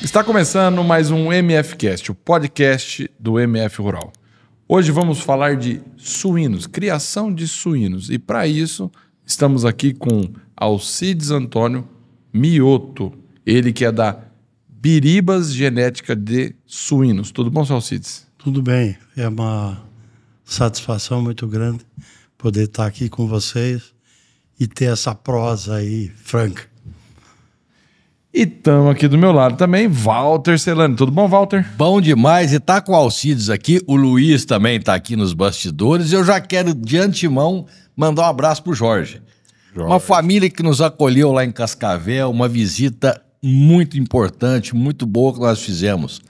Está começando mais um MFcast, o podcast do MF Rural. Hoje vamos falar de suínos, criação de suínos. E para isso, estamos aqui com Alcides Antônio Mioto, ele que é da Biribas Genética de Suínos. Tudo bom, seu Alcides? Tudo bem, é uma satisfação muito grande poder estar aqui com vocês e ter essa prosa aí franca. E estamos aqui do meu lado também, Walter Celani. Tudo bom, Walter? Bom demais, e tá com o Alcides aqui, o Luiz também tá aqui nos bastidores. Eu já quero de antemão mandar um abraço pro Jorge. Uma família que nos acolheu lá em Cascavel, uma visita muito importante, muito boa que nós fizemos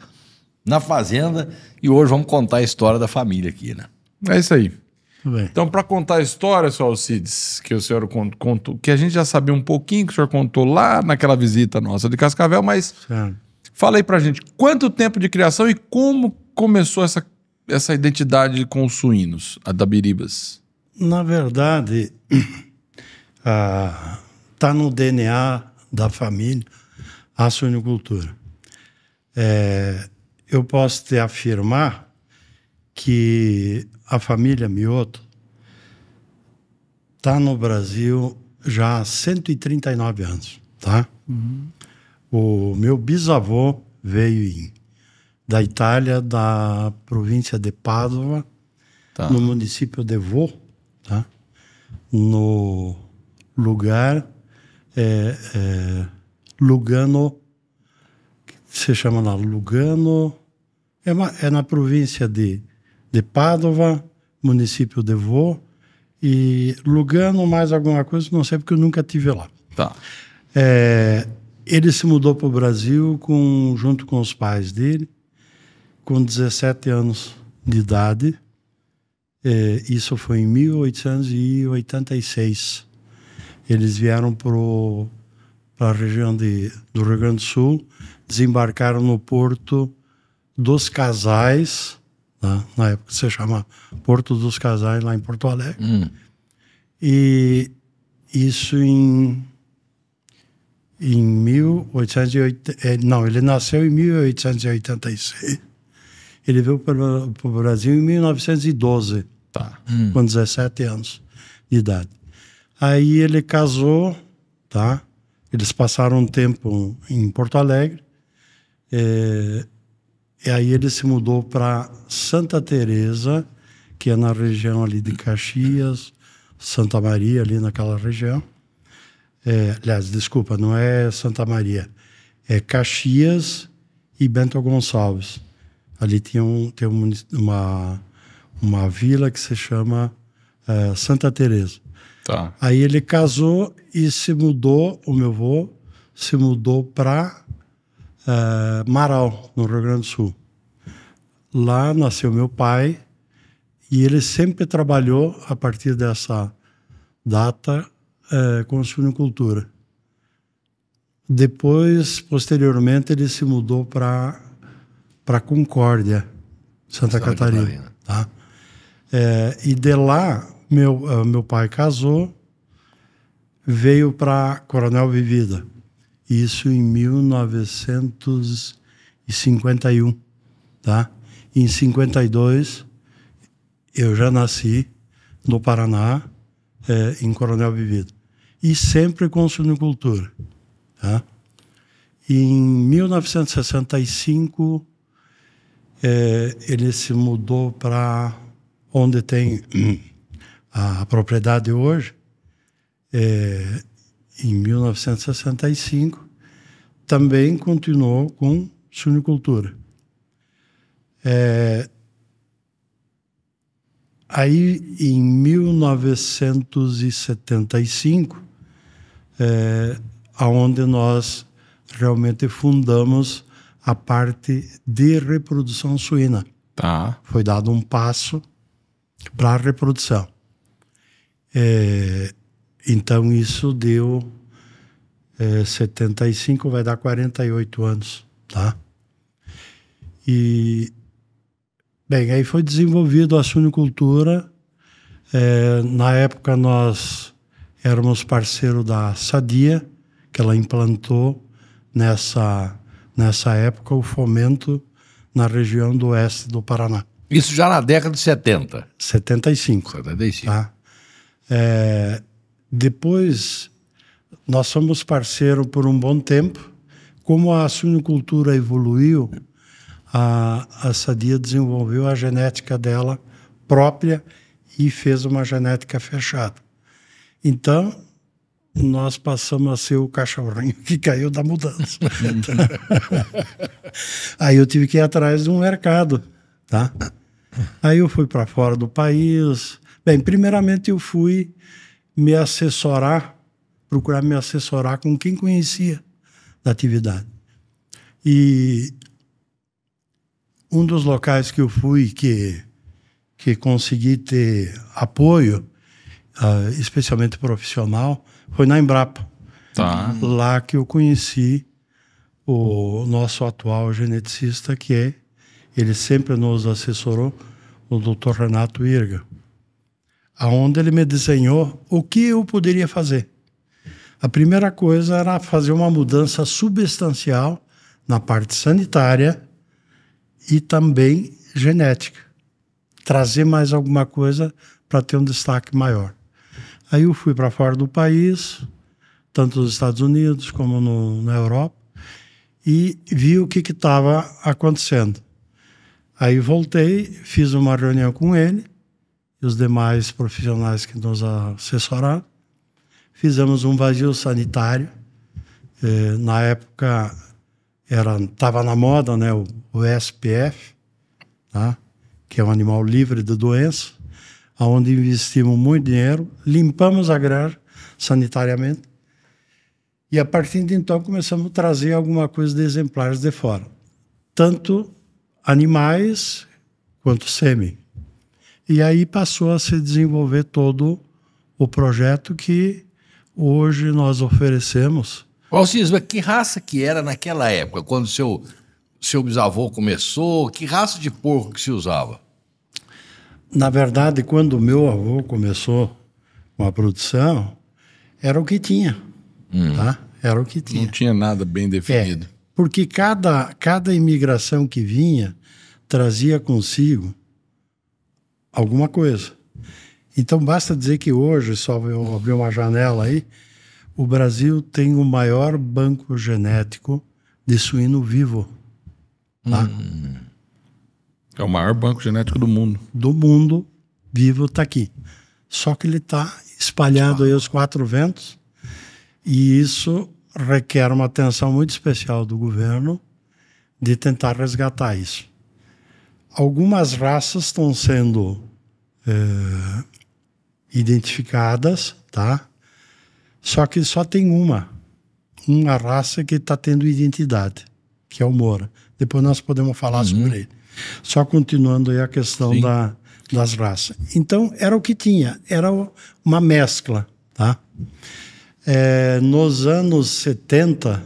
na fazenda, e hoje vamos contar a história da família aqui, né? É isso aí. Tudo bem. Então, para contar a história, seu Alcides, que o senhor contou, que a gente já sabia um pouquinho que o senhor contou lá naquela visita nossa de Cascavel, mas Certo. fala aí pra gente, quanto tempo de criação e como começou essa identidade com os suínos, a da Biribas? Na verdade, tá no DNA da família a suinocultura. Eu posso te afirmar que a família Mioto está no Brasil já há 139 anos, tá? Uhum. O meu bisavô veio da Itália, da província de Padova, Tá. no município de Vô, tá? No lugar Lugano, que se chama lá Lugano, é na província de Padova, município de Vô, e Lugano mais alguma coisa, não sei porque eu nunca estive lá. Tá. Ele se mudou para o Brasil junto com os pais dele, com 17 anos de idade. Isso foi em 1886. Eles vieram para a região do Rio Grande do Sul, desembarcaram no Porto dos Casais, tá? Na época se chama Porto dos Casais, lá em Porto Alegre. E isso em 1880... Não, ele nasceu em 1886. Ele veio para o Brasil em 1912, Tá. com 17 anos de idade. Aí ele casou, tá? Eles passaram um tempo em Porto Alegre. E aí ele se mudou para Santa Teresa, que é na região ali de Caxias, Santa Maria, ali naquela região. Aliás, desculpa, não é Santa Maria. É Caxias e Bento Gonçalves. Ali tem uma vila que se chama Santa Teresa. Tá. Aí ele casou e se mudou, o meu avô se mudou para Marau, no Rio Grande do Sul. Lá nasceu meu pai e ele sempre trabalhou, a partir dessa data, com suinocultura. Depois, posteriormente, ele se mudou para Concórdia, Santa Catarina. Tá? E de lá, meu pai casou, veio para Coronel Vivida. Isso em 1951, tá? Em 52, eu já nasci no Paraná, em Coronel Vivida. E sempre com suinocultura, tá? Em 1965, ele se mudou para onde tem a propriedade hoje. Em 1965, também continuou com suinocultura. Aí, em 1975, aonde nós realmente fundamos a parte de reprodução suína. Tá. Foi dado um passo para a reprodução. Então, isso deu 75, vai dar 48 anos, tá? E, bem, aí foi desenvolvido a suinocultura Na época nós éramos parceiro da Sadia, que ela implantou nessa época o fomento na região do oeste do Paraná. Isso já na década de 70. 75. 75. Tá? Depois, nós fomos parceiro por um bom tempo. Como a suinicultura evoluiu, a Sadia desenvolveu a genética dela própria e fez uma genética fechada. Então, nós passamos a ser o cachorrinho que caiu da mudança. Aí eu tive que ir atrás de um mercado, tá? Aí eu fui para fora do país. Bem, primeiramente eu fui procurar me assessorar com quem conhecia da atividade. E um dos locais que eu fui que consegui ter apoio, especialmente profissional, foi na Embrapa. Tá. Lá que eu conheci o nosso atual geneticista, ele sempre nos assessorou, o Dr. Renato Irga, aonde ele me desenhou o que eu poderia fazer. A primeira coisa era fazer uma mudança substancial na parte sanitária e também genética. Trazer mais alguma coisa para ter um destaque maior. Aí eu fui para fora do país, tanto nos Estados Unidos como na Europa, e vi o que estava acontecendo. Aí voltei, fiz uma reunião com ele e os demais profissionais que nos assessoraram. Fizemos um vazio sanitário. Na época estava na moda, né, o SPF, tá? Que é um animal livre de doença, onde investimos muito dinheiro, limpamos a granja sanitariamente e a partir de então começamos a trazer alguma coisa de exemplares de fora, tanto animais quanto sêmen. E aí passou a se desenvolver todo o projeto que hoje nós oferecemos. Alcides, mas que raça que era naquela época, quando seu bisavô começou? Que raça de porco que se usava? Na verdade, quando o meu avô começou com a produção, era o que tinha. Tá? Era o que tinha. Não tinha nada bem definido. Porque cada imigração que vinha trazia consigo alguma coisa. Então, basta dizer que hoje, só eu abrir uma janela aí, o Brasil tem o maior banco genético de suíno vivo. Tá? É o maior banco genético do mundo. Do mundo vivo está aqui. Só que ele está espalhado aí aos quatro ventos e isso requer uma atenção muito especial do governo de tentar resgatar isso. Algumas raças estão sendo identificadas, tá? Só que só tem uma raça que está tendo identidade, que é o Moura. Depois nós podemos falar sobre ele. Só continuando aí a questão das raças. Então, era o que tinha, era uma mescla, tá? Nos anos 70,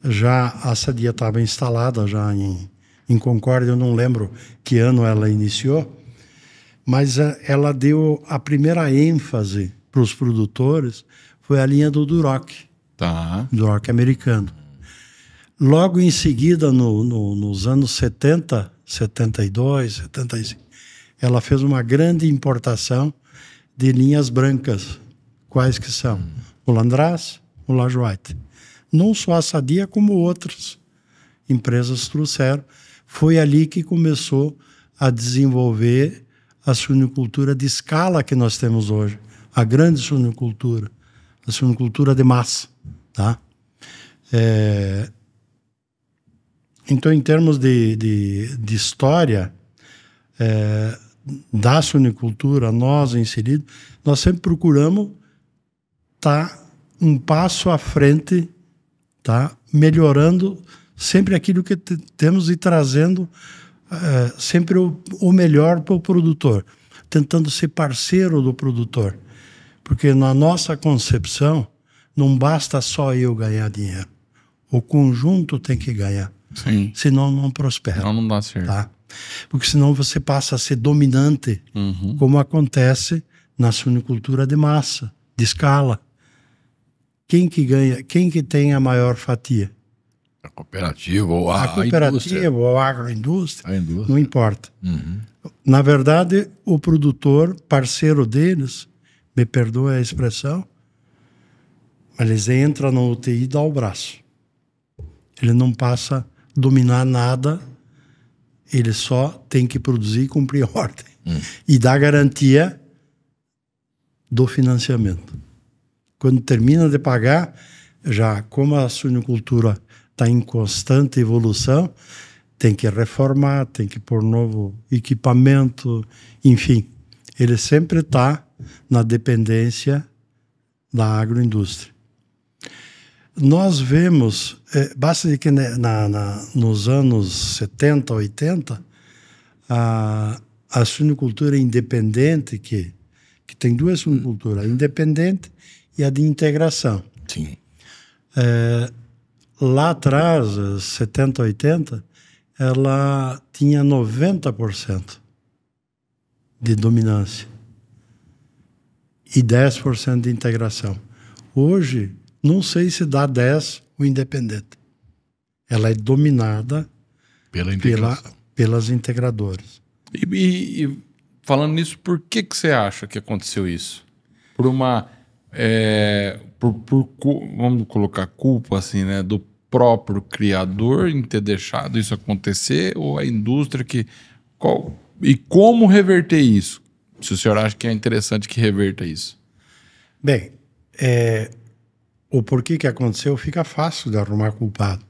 já a Sadia estava instalada já em Concórdia, eu não lembro que ano ela iniciou, mas ela deu a primeira ênfase para os produtores, foi a linha do Duroc, Tá. Duroc americano. Logo em seguida, nos anos 70, 72, 75, ela fez uma grande importação de linhas brancas. Quais que são? O Landrace, o Lajoie. Não só a Sadia, como outras empresas trouxeram. Foi ali que começou a desenvolver a suinicultura de escala que nós temos hoje. A grande suinicultura. A suinicultura de massa. Tá? Então, em termos de história da suinicultura, nós inseridos, nós sempre procuramos estar um passo à frente, tá? Melhorando sempre aquilo que temos e trazendo sempre o melhor para o produtor, tentando ser parceiro do produtor. Porque na nossa concepção, não basta só eu ganhar dinheiro. O conjunto tem que ganhar. Sim. Senão não prospera. Não dá certo. Tá? Porque senão você passa a ser dominante, como acontece na suinicultura de massa, de escala. Quem que ganha? Quem que tem a maior fatia? A cooperativa ou a cooperativa indústria. ou a agroindústria, A indústria. não importa. Na verdade, o produtor, parceiro deles, me perdoe a expressão, mas eles entram na UTI e dá o braço. Ele não passa a dominar nada, ele só tem que produzir e cumprir ordem. E dar garantia do financiamento. Quando termina de pagar, já como a suinicultura está em constante evolução, tem que reformar, tem que pôr novo equipamento, enfim. Ele sempre está na dependência da agroindústria. Nós vemos, basta dizer que nos anos 70, 80, a suinicultura independente, que tem duas suiniculturas, a independente e a de integração. Sim. Lá atrás, 70, 80, ela tinha 90% de dominância e 10% de integração. Hoje, não sei se dá 10% o independente. Ela é dominada pelas integradoras. E falando nisso, por que você acha que aconteceu isso? Por uma... vamos colocar culpa assim, né, do próprio criador em ter deixado isso acontecer, ou a indústria e como reverter isso? Se o senhor acha que é interessante que reverta isso. Bem, o porquê que aconteceu fica fácil de arrumar culpado.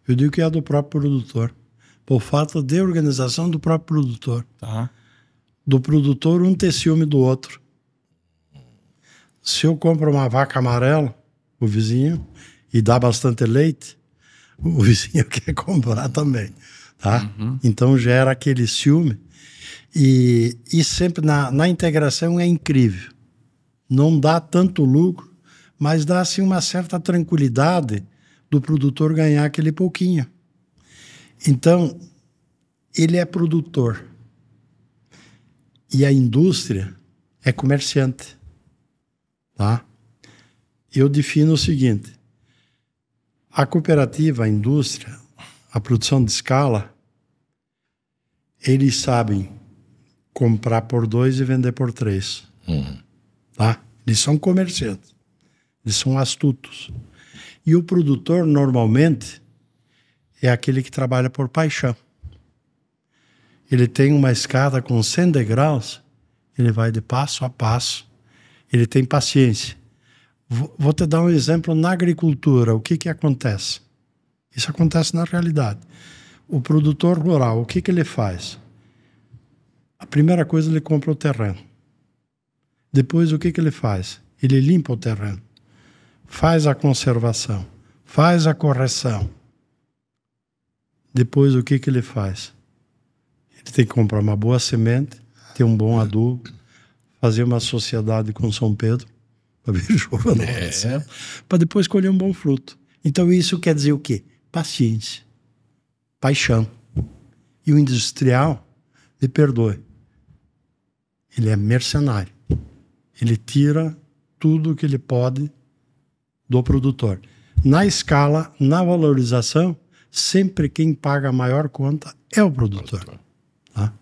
Eu digo que é do próprio produtor, por falta de organização do próprio produtor. Tá. Do produtor, um ter ciúme do outro. Se eu compro uma vaca amarela, o vizinho, e dá bastante leite, o vizinho quer comprar também, tá? Então gera aquele ciúme. E sempre na integração é incrível. Não dá tanto lucro, mas dá assim uma certa tranquilidade do produtor ganhar aquele pouquinho. Então, ele é produtor. E a indústria é comerciante. Tá? Eu defino o seguinte: a cooperativa, a indústria, a produção de escala, eles sabem comprar por 2 e vender por 3. Tá? Eles são comerciantes, eles são astutos. E o produtor, normalmente, é aquele que trabalha por paixão. Ele tem uma escada com 100 degraus, ele vai de passo a passo. Ele tem paciência. Vou te dar um exemplo na agricultura. O que acontece? Isso acontece na realidade. O produtor rural, o que ele faz? A primeira coisa, ele compra o terreno. Depois, o que ele faz? Ele limpa o terreno. Faz a conservação. Faz a correção. Depois, o que ele faz? Ele tem que comprar uma boa semente, ter um bom adubo, fazer uma sociedade com São Pedro, para ver chuva não para depois colher um bom fruto. Então isso quer dizer o quê? Paciência, paixão. E o industrial, me perdoe, ele é mercenário. Ele tira tudo que ele pode do produtor. Na escala, na valorização, sempre quem paga a maior conta é o produtor. Tá?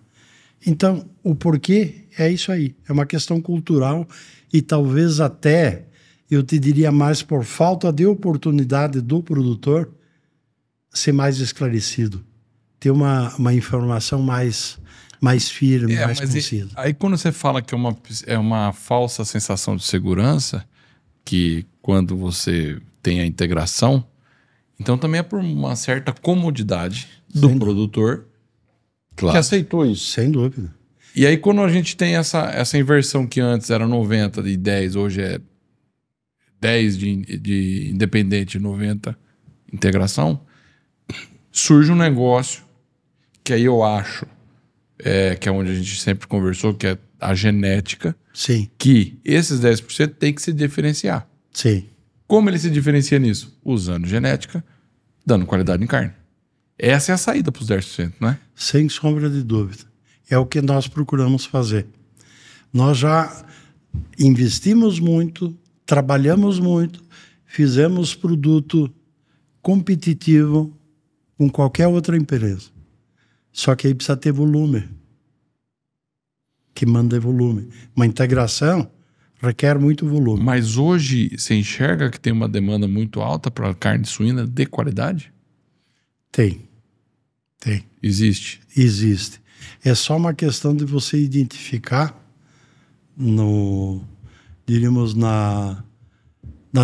Então, o porquê é isso aí. É uma questão cultural e talvez até, eu te diria mais por falta de oportunidade do produtor ser mais esclarecido. Ter uma informação mais firme, mais concisa. Aí quando você fala que é uma falsa sensação de segurança, que quando você tem a integração, então também é por uma certa comodidade do produtor que aceitou isso. Sem dúvida. E aí quando a gente tem essa inversão que antes era 90 de 10, hoje é 10 de independente e 90 integração, surge um negócio que aí eu acho que é onde a gente sempre conversou, que é a genética. Sim. Que esses 10% tem que se diferenciar. Sim. Como ele se diferencia nisso? Usando genética, dando qualidade em carne. Essa é a saída para os 10%, não é? Sem sombra de dúvida. É o que nós procuramos fazer. Nós já investimos muito, trabalhamos muito, fizemos produto competitivo com qualquer outra empresa. Só que aí precisa ter volume. Que manda volume. Uma integração requer muito volume. Mas hoje você enxerga que tem uma demanda muito alta para carne suína de qualidade? Tem. Existe. Existe. É só uma questão de você identificar diríamos, na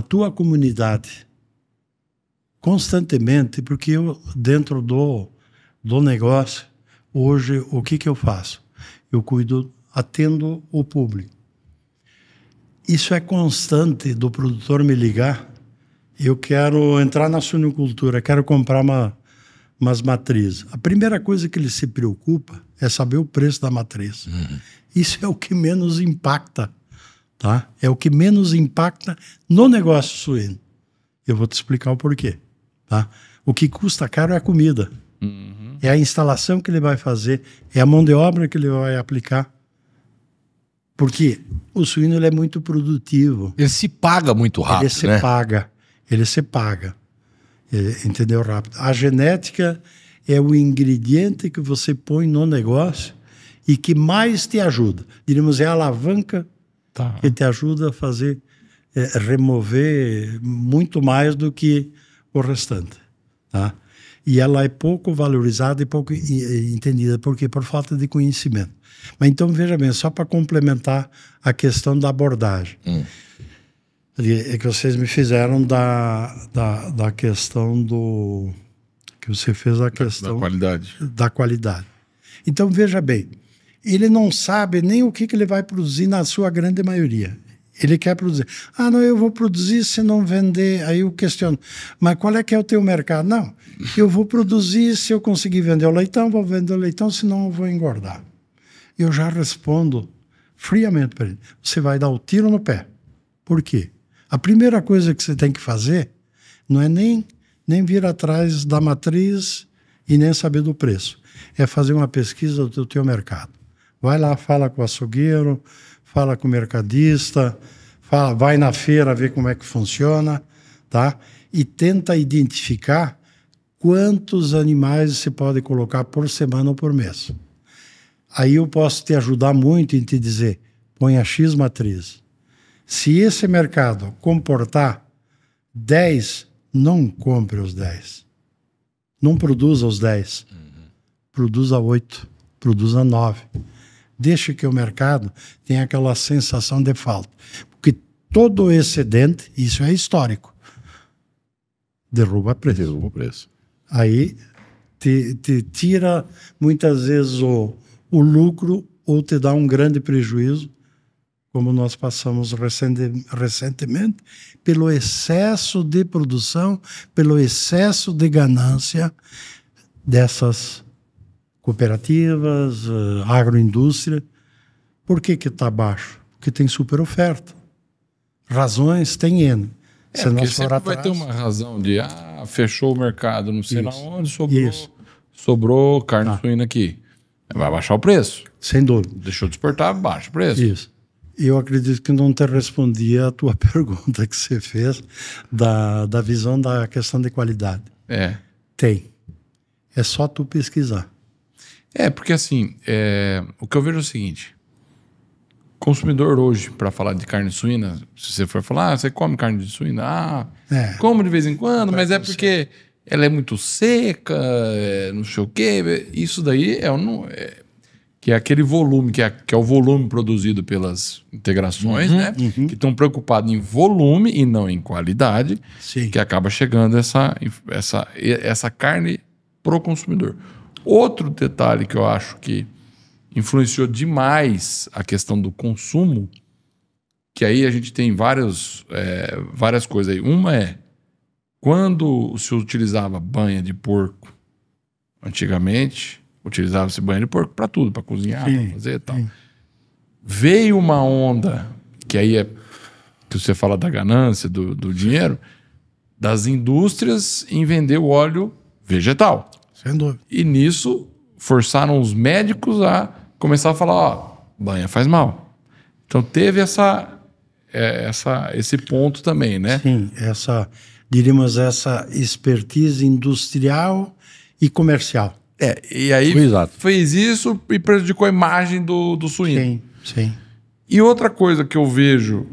tua comunidade constantemente, porque eu, dentro do negócio, hoje, o que eu faço? Eu atendo o público. Isso é constante do produtor me ligar. Eu quero entrar na suinocultura, quero comprar umas matrizes. A primeira coisa que ele se preocupa é saber o preço da matriz. Isso é o que menos impacta, tá? É o que menos impacta no negócio suíno. Eu vou te explicar o porquê, tá? O que custa caro é a comida. É a instalação que ele vai fazer, é a mão de obra que ele vai aplicar. Porque o suíno ele é muito produtivo. Ele se paga muito rápido, Ele se paga. Entendeu? Rápido. A genética é o ingrediente que você põe no negócio e que mais te ajuda. Diríamos, é a alavanca que te ajuda a fazer, remover muito mais do que o restante. Tá? E ela é pouco valorizada e pouco entendida. Por quê? Por falta de conhecimento. Mas então, veja bem, só para complementar a questão da abordagem. É que vocês me fizeram da questão do... que você fez a questão... Da qualidade. Então, veja bem, ele não sabe nem o que ele vai produzir na sua grande maioria. Ele quer produzir. Ah, não, eu vou produzir se não vender. Aí eu questiono, mas qual é que é o teu mercado? Não, eu vou produzir se eu conseguir vender o leitão, vou vender o leitão, senão eu vou engordar. Eu já respondo friamente para ele. Você vai dar o tiro no pé. Por quê? A primeira coisa que você tem que fazer não é nem vir atrás da matriz e nem saber do preço. É fazer uma pesquisa do teu mercado. Vai lá, fala com o açougueiro, fala com o mercadista, vai na feira ver como é que funciona, tá? E tenta identificar quantos animais você pode colocar por semana ou por mês. Aí eu posso te ajudar muito em te dizer, põe a X matriz. Se esse mercado comportar 10, não compre os 10. Não produza os 10. Produza 8, produza 9. Deixa que o mercado tenha aquela sensação de falta. Porque todo excedente, isso é histórico, derruba preço. Aí te tira muitas vezes o lucro ou te dá um grande prejuízo, como nós passamos recentemente, pelo excesso de produção, pelo excesso de ganância dessas cooperativas, agroindústria. Por que está baixo? Porque tem super oferta. Razões tem N. Se nós for atrás, vai ter uma razão de fechou o mercado, não sei lá onde, sobrou carne suína aqui. Vai baixar o preço. Sem dúvida. Deixou de exportar, baixa o preço. Isso. Eu acredito que não te respondi a tua pergunta que você fez da visão da questão de qualidade. Tem. É só tu pesquisar. Porque assim, o que eu vejo é o seguinte. Consumidor hoje, para falar de carne suína, se você for falar, você come carne de suína? Como de vez em quando, mas é porque ela é muito seca, não sei o quê. Isso daí que é aquele volume, que é o volume produzido pelas integrações, né? Que estão preocupados em volume e não em qualidade, que acaba chegando essa carne pro consumidor. Outro detalhe que eu acho que influenciou demais a questão do consumo, que aí a gente tem várias coisas aí. Uma é, quando se utilizava banha de porco, antigamente, utilizava-se banha de porco para tudo, para cozinhar, para fazer e tal. Veio uma onda, que aí é que você fala da ganância, do dinheiro, das indústrias em vender o óleo vegetal. sem dúvida. E nisso, forçaram os médicos a começar a falar, ó, banha faz mal. Então teve esse ponto também, né? Sim, diríamos, essa expertise industrial e comercial. E aí Exato. fez isso e prejudicou a imagem do suíno. Sim, sim. E outra coisa que eu vejo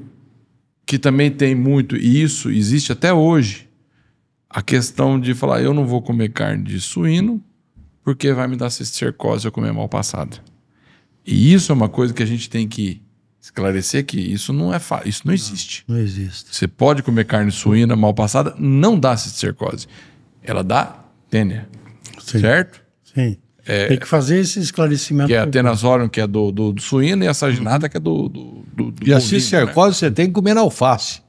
que também tem muito, e isso existe até hoje, a questão de falar, eu não vou comer carne de suíno porque vai me dar cisticercose se eu comer mal passada. E isso é uma coisa que a gente tem que esclarecer que isso não é isso não existe. Não existe. Você pode comer carne suína mal passada, não dá cisticercose. Ela dá tênia, Sim. certo? Sim. Tem que fazer esse esclarecimento. Que é a tenasorium, que é do suíno, e a saginata, que é do E a bovino, cisticercose você tem que comer na alface.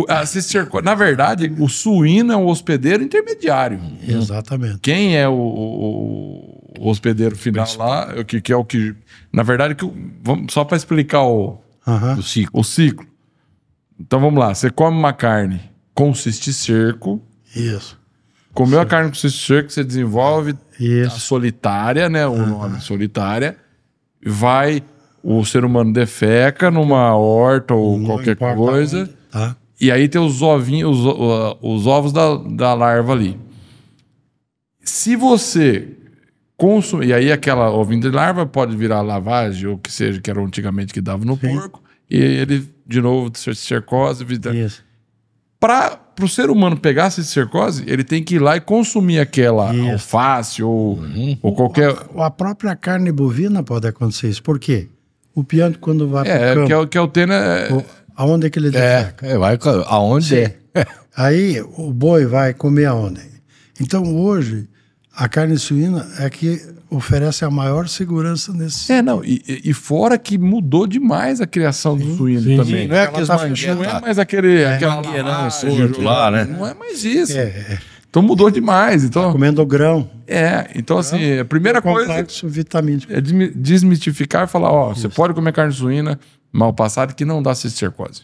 a cisticercose, na verdade, o suíno é um hospedeiro intermediário. Exatamente. Quem é o hospedeiro final lá, que é o que... Na verdade, só para explicar Aham. O ciclo. o ciclo. Então, vamos lá. Você come uma carne com cisticerco, Isso. comeu a carne com cisticerco, você desenvolve a Isso. solitária, né? O nome solitária. O ser humano defeca numa horta ou Não qualquer importa coisa. onde, tá? E aí tem os ovinhos, os ovos da larva ali. Se você consumir... E aí aquela ovinho de larva pode virar lavagem, ou que seja, que era antigamente que dava no porco. E ele, de novo, cisticercose. Isso. Para o ser humano pegar essa cisticercose, ele tem que ir lá e consumir aquela Isso. alface ou qualquer... A própria carne bovina pode acontecer isso. Por quê? O piante, quando vai para o campo, que é o tênia... aonde é que ele defeca? Vai aonde é. Aí o boi vai comer aonde? Então hoje a carne suína é que oferece a maior segurança nesse. Não, e fora que mudou demais a criação do suíno também. Não é Ela aqueles tá mangueiros, fechando. Não é mais aquela mangueirão lavagem, solto lá, né? Não é mais isso. É. Então mudou demais. Então, Comendo grão. então assim, a primeira coisa Complexo vitamínico. é desmistificar e falar, você pode comer carne suína mal passada que não dá cisticercose.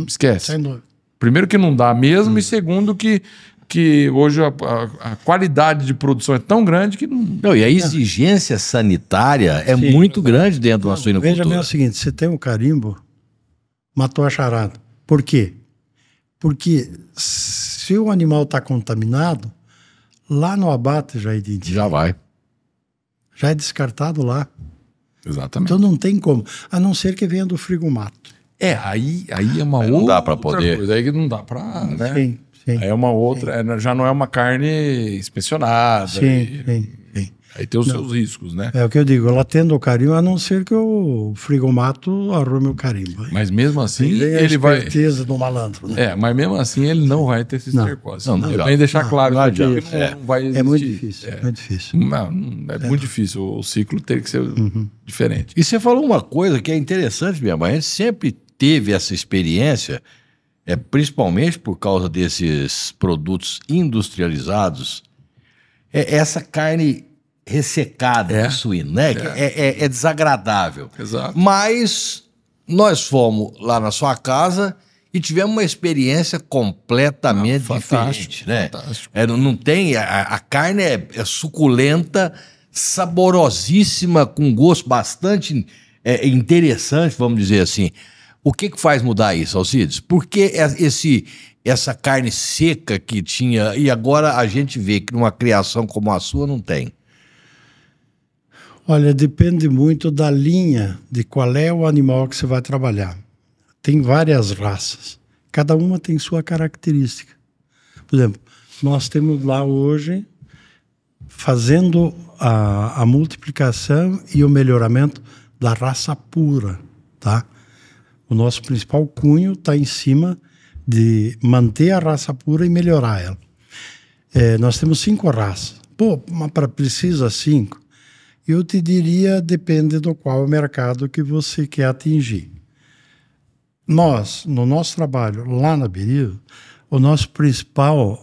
Esquece. Sem dúvida. Primeiro que não dá mesmo, e segundo que hoje a qualidade de produção é tão grande que não... Não, e a exigência sanitária é muito grande dentro de uma suinocultura. Veja bem o seguinte: você tem um carimbo, matou a charada. Por quê? Porque se o animal está contaminado, lá no abate já identifica. Já vai. Já é descartado lá. Exatamente. Então não tem como. A não ser que venha do frigomato. Aí é uma Aí outra não dá pra poder. coisa. Aí não dá pra... Né? Sim, sim. Aí é uma outra... já não é uma carne inspecionada. Sim, sim. Aí tem os seus riscos, né? É o que eu digo, ela tendo o carimbo, a não ser que o frigomato arrume o carimbo. Mas mesmo assim, Vem a ele vai... expertise do malandro. Né? Mas mesmo assim ele não vai ter cisticercose. Não, Eu tenho que deixar claro não que adianta. não vai existir. É muito difícil, muito difícil. Não, é muito difícil. O ciclo tem que ser diferente. E você falou uma coisa que é interessante mesmo. A gente sempre teve essa experiência, principalmente por causa desses produtos industrializados, essa carne ressecada de suíno, né? É desagradável. Exato. Mas nós fomos lá na sua casa e tivemos uma experiência completamente diferente, né? Fantástico. Não tem... A carne é suculenta, saborosíssima, com gosto bastante interessante, vamos dizer assim. O que faz mudar isso, Alcides? Por que essa carne seca que tinha e agora a gente vê que numa criação como a sua não tem? Olha, depende muito da linha, de qual é o animal que você vai trabalhar. Tem várias raças. Cada uma tem sua característica. Por exemplo, nós temos lá hoje, fazendo a multiplicação e o melhoramento da raça pura, tá? O nosso principal cunho está em cima de manter a raça pura e melhorar ela. Nós temos 5 raças. Mas precisa 5? Eu te diria, depende do qual mercado que você quer atingir. Nós, no nosso trabalho lá na Berilo, o nosso principal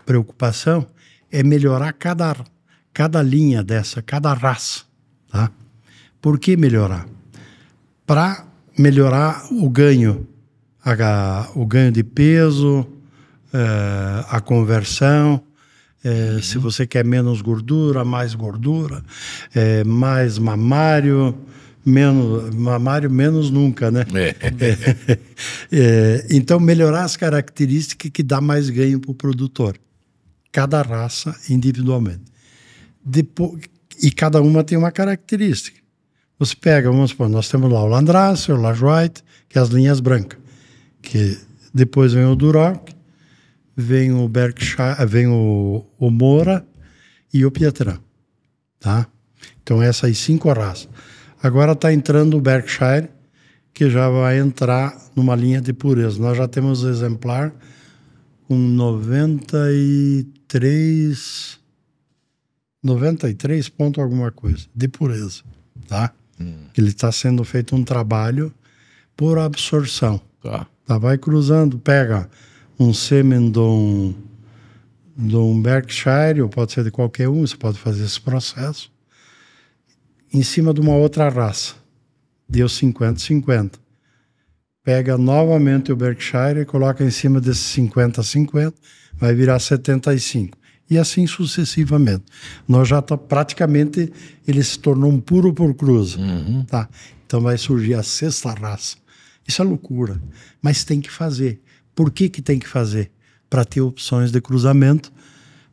preocupação é melhorar cada linha dessa, cada raça. Tá? Por que melhorar? Para melhorar o ganho de peso, a conversão, Se você quer menos gordura, mais gordura, mais mamário, menos nunca, né? Então, melhorar as características que dá mais ganho para o produtor. Cada raça individualmente. E cada uma tem uma característica. Você pega, vamos supor, nós temos lá o Landrace, o Lajoie, que é as linhas brancas. Que depois vem o Duroc, vem o Berkshire, vem o Moura e o Pietran, tá? Então essas 5 raças. Agora está entrando o Berkshire, que já vai entrar numa linha de pureza. Nós já temos exemplar com 93 ponto alguma coisa de pureza, tá? Ele está sendo feito um trabalho por absorção. Tá, vai cruzando, pega um sêmen de um Berkshire, ou pode ser de qualquer um, você pode fazer esse processo, em cima de uma outra raça. Deu 50-50. Pega novamente o Berkshire e coloca em cima desse 50-50, vai virar 75. E assim sucessivamente. Nós já praticamente, ele se tornou um puro por cruza. Tá? Então vai surgir a 6ª raça. Isso é loucura, mas tem que fazer. Por que tem que fazer? Para ter opções de cruzamento,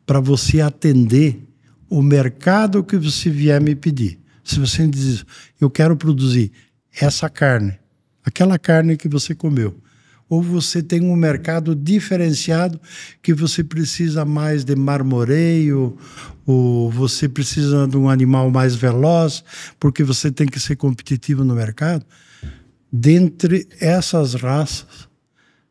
para você atender o mercado que você vier me pedir. Se você diz, eu quero produzir essa carne, aquela carne que você comeu, ou você tem um mercado diferenciado que você precisa mais de marmoreio, ou você precisa de um animal mais veloz, porque você tem que ser competitivo no mercado. Dentre essas raças,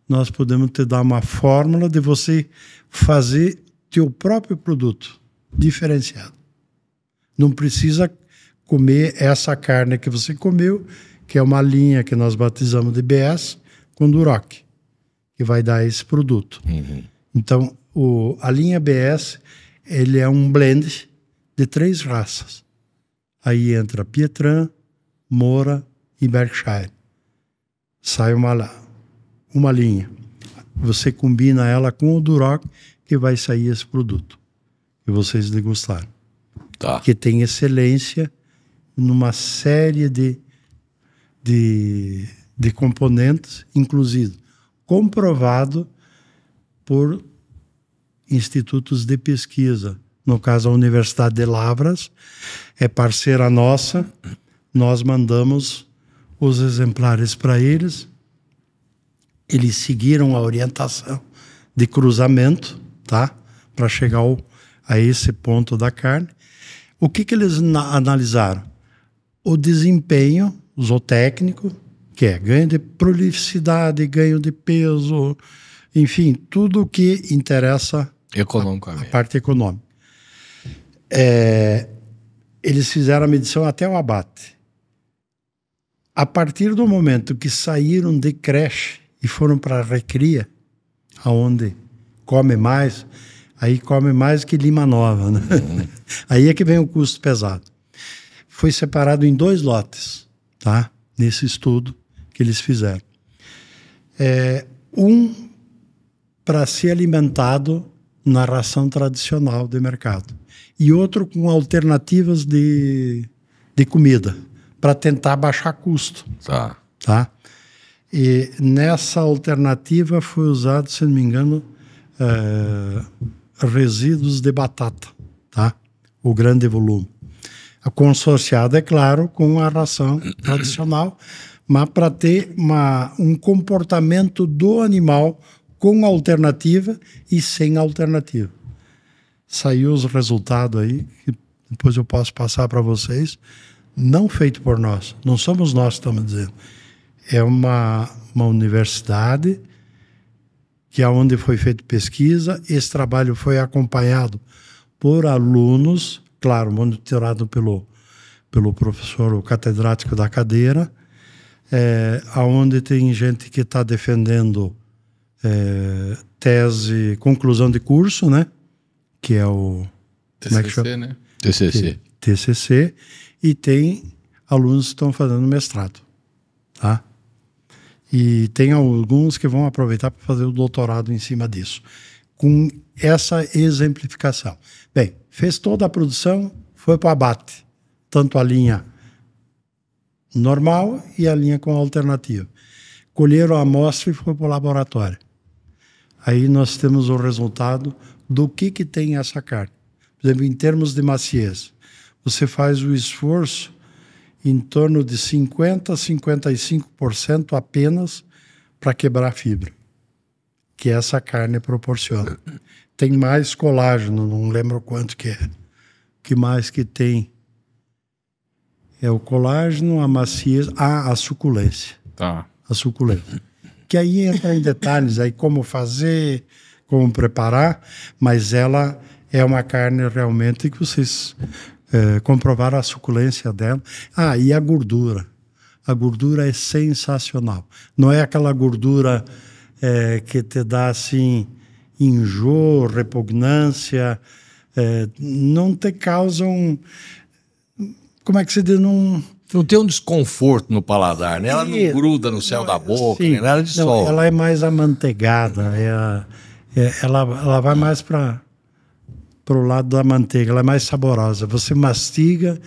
nós podemos te dar uma fórmula de você fazer teu próprio produto diferenciado. Não precisa comer essa carne que você comeu, que é uma linha que nós batizamos de BS, com Duroc, que vai dar esse produto. Então, a linha BS, ele é um blend de 3 raças. Aí entra Pietran, Moura e Berkshire. Sai uma linha. Você combina ela com o Duroc, que vai sair esse produto que vocês degustaram. Tá. Que tem excelência numa série de componentes, inclusive comprovado por institutos de pesquisa. No caso, a Universidade de Lavras é parceira nossa. Nós mandamos os exemplares para eles. Eles seguiram a orientação de cruzamento, tá? Para chegar a esse ponto da carne. O que eles analisaram? O desempenho zootécnico, que é ganho de prolificidade, ganho de peso, enfim, tudo o que interessa a parte econômica. Eles fizeram a medição até o abate. A partir do momento que saíram de creche e foram para a recria, aonde come mais, aí come mais que Lima Nova, né? Aí é que vem o custo pesado. Foi separado em 2 lotes, tá? Nesse estudo que eles fizeram. Um para ser alimentado na ração tradicional de mercado e outro com alternativas de comida para tentar baixar custo. Tá? E nessa alternativa foi usado, se não me engano, resíduos de batata, tá? O grande volume. Consorciado, é claro, com a ração tradicional, mas para ter um comportamento do animal com alternativa e sem alternativa. Saiu os resultados aí, que depois eu posso passar para vocês, não feito por nós, não somos nós que estamos dizendo. É uma universidade que é onde foi feita pesquisa. Esse trabalho foi acompanhado por alunos, claro, monitorado pelo professor, o catedrático da cadeira, onde tem gente que está defendendo tese, conclusão de curso, né? Que é o... TCC, né? TCC. E tem alunos que estão fazendo mestrado, tá? E tem alguns que vão aproveitar para fazer o doutorado em cima disso. com essa exemplificação. Bem, fez toda a produção, foi para o abate, tanto a linha normal e a linha com alternativa. Colheram a amostra e foi para o laboratório. Aí nós temos o resultado do que tem essa carne. Por exemplo, em termos de maciez, você faz o esforço em torno de 50% a 55% apenas para quebrar a fibra, que essa carne proporciona. Tem mais colágeno, não lembro quanto que é. O que mais que tem? É o colágeno, a maciez, a suculência. Tá. A suculência. Que aí entra em detalhes, aí como fazer, como preparar, mas ela é uma carne realmente que vocês comprovaram a suculência dela. Ah, e a gordura. A gordura é sensacional. Não é aquela gordura que te dá assim enjoo, repugnância, não te causa como é que se diz? Não tem um desconforto no paladar, né? Ela não gruda no céu da boca, nem nada de sol. Ela é mais amanteigada, ela vai mais para o lado da manteiga, ela é mais saborosa. Você mastiga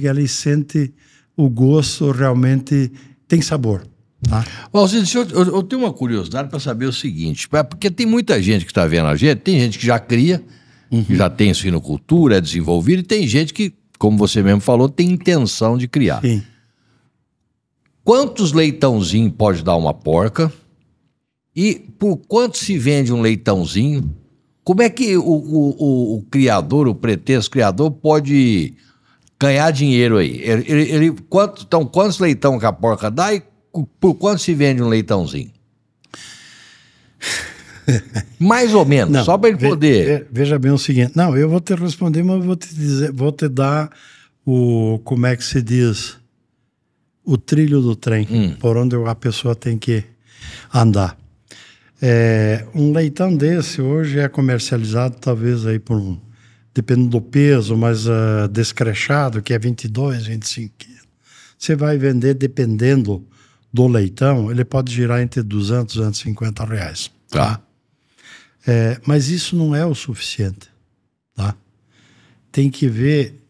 ela e sente o gosto, realmente tem sabor. Tá? Eu tenho uma curiosidade para saber o seguinte, porque tem muita gente que está vendo a gente, tem gente que já cria, que já tem suinocultura, é desenvolvido, e tem gente que, como você mesmo falou, tem intenção de criar. Sim. Quantos leitãozinhos pode dar uma porca? E por quanto se vende um leitãozinho? Como é que o criador, o pretenso criador, pode ganhar dinheiro aí? Então, quantos leitão que a porca dá e por quanto se vende um leitãozinho? Mais ou menos, não, só para ele poder... Veja bem o seguinte, não, eu vou te responder, mas vou te dar como é que se diz, o trilho do trem, por onde a pessoa tem que andar. Um leitão desse hoje é comercializado talvez aí dependendo do peso, mas descrechado, que é 22, 25 quilos. Você vai vender, dependendo do leitão, ele pode girar entre 200 e 250 reais. Tá? Mas isso não é o suficiente. Tá? Tem que ver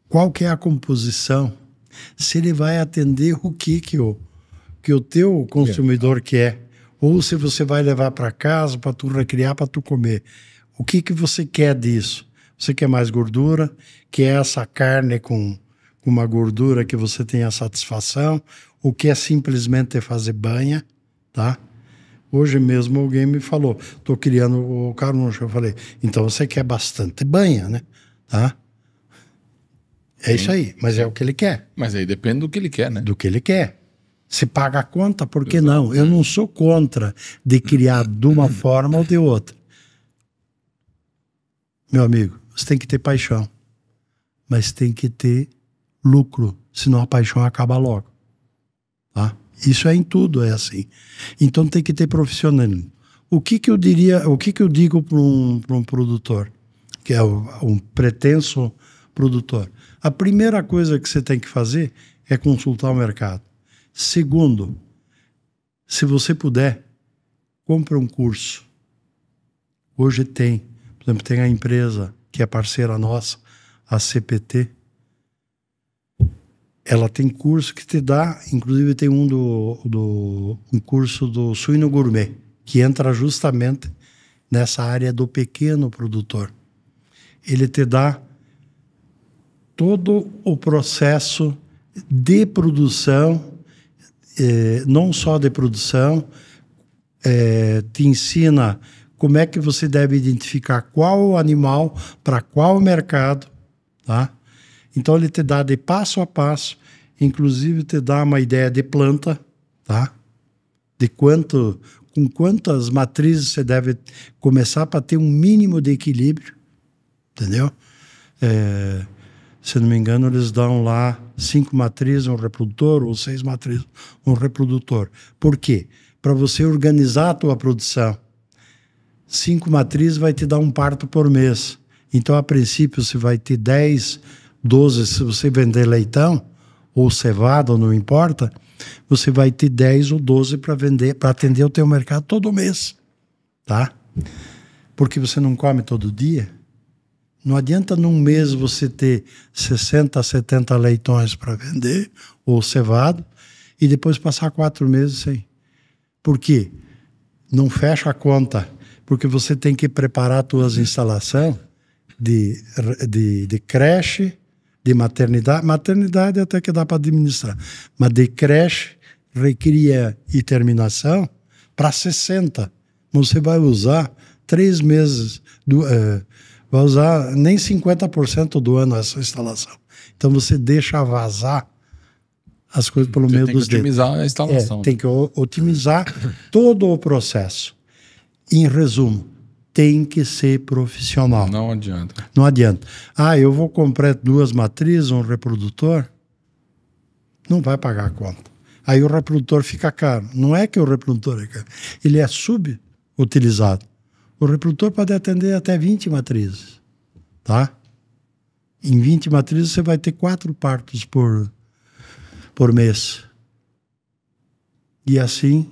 qual que é a composição, se ele vai atender o que o teu consumidor quer, ou se você vai levar para casa para tu recriar, para tu comer. O que você quer disso? Você quer mais gordura? Quer essa carne com uma gordura que você tenha satisfação? Ou quer simplesmente fazer banha? Tá? Hoje mesmo alguém me falou, estou criando o caruncho. Eu falei, então você quer bastante banha, né? Tá? É isso aí, mas é o que ele quer. Mas aí depende do que ele quer, né? Do que ele quer. Se paga a conta, por que não? Eu não sou contra de criar de uma forma ou de outra. Meu amigo, você tem que ter paixão, mas tem que ter lucro, senão a paixão acaba logo. Tá? Isso é em tudo, é assim. Então tem que ter profissionalismo. O que eu digo para um produtor, que é um pretenso produtor? A primeira coisa que você tem que fazer é consultar o mercado. Segundo, se você puder, compre um curso. Hoje tem, por exemplo, tem a empresa que é parceira nossa, a CPT. Ela tem curso que te dá, inclusive tem um curso do suíno gourmet, que entra justamente nessa área do pequeno produtor. Ele te dá todo o processo de produção, não só de produção, te ensina como é que você deve identificar qual animal para qual mercado, tá? Então ele te dá de passo a passo, inclusive te dá uma ideia de planta, tá? De com quantas matrizes você deve começar para ter um mínimo de equilíbrio, entendeu? Se não me engano, eles dão lá 5 matrizes, um reprodutor, ou 6 matrizes, um reprodutor. Por quê? Para você organizar a tua produção. 5 matrizes vai te dar um parto por mês. Então, a princípio, você vai ter 10, 12, se você vender leitão, ou cevada, não importa, você vai ter 10 ou 12 para vender, para atender o teu mercado todo mês, tá? Porque você não come todo dia. Não adianta num mês você ter 60, 70 leitões para vender, ou cevado, e depois passar 4 meses sem. Por quê? Não fecha a conta, porque você tem que preparar suas instalações de creche, de maternidade. Maternidade até que dá para administrar, mas de creche, recria e terminação para 60. Você vai usar 3 meses, vai usar nem 50% do ano essa instalação. Então você deixa vazar as coisas pelo meio dos dedos. Tem que otimizar a instalação. Tem que otimizar todo o processo. Em resumo, tem que ser profissional. Não adianta. Não adianta. Eu vou comprar 2 matrizes, um reprodutor, não vai pagar a conta. Aí o reprodutor fica caro. Não é que o reprodutor é caro, ele é subutilizado. O reprodutor pode atender até 20 matrizes, tá? Em 20 matrizes você vai ter 4 partos por mês. E assim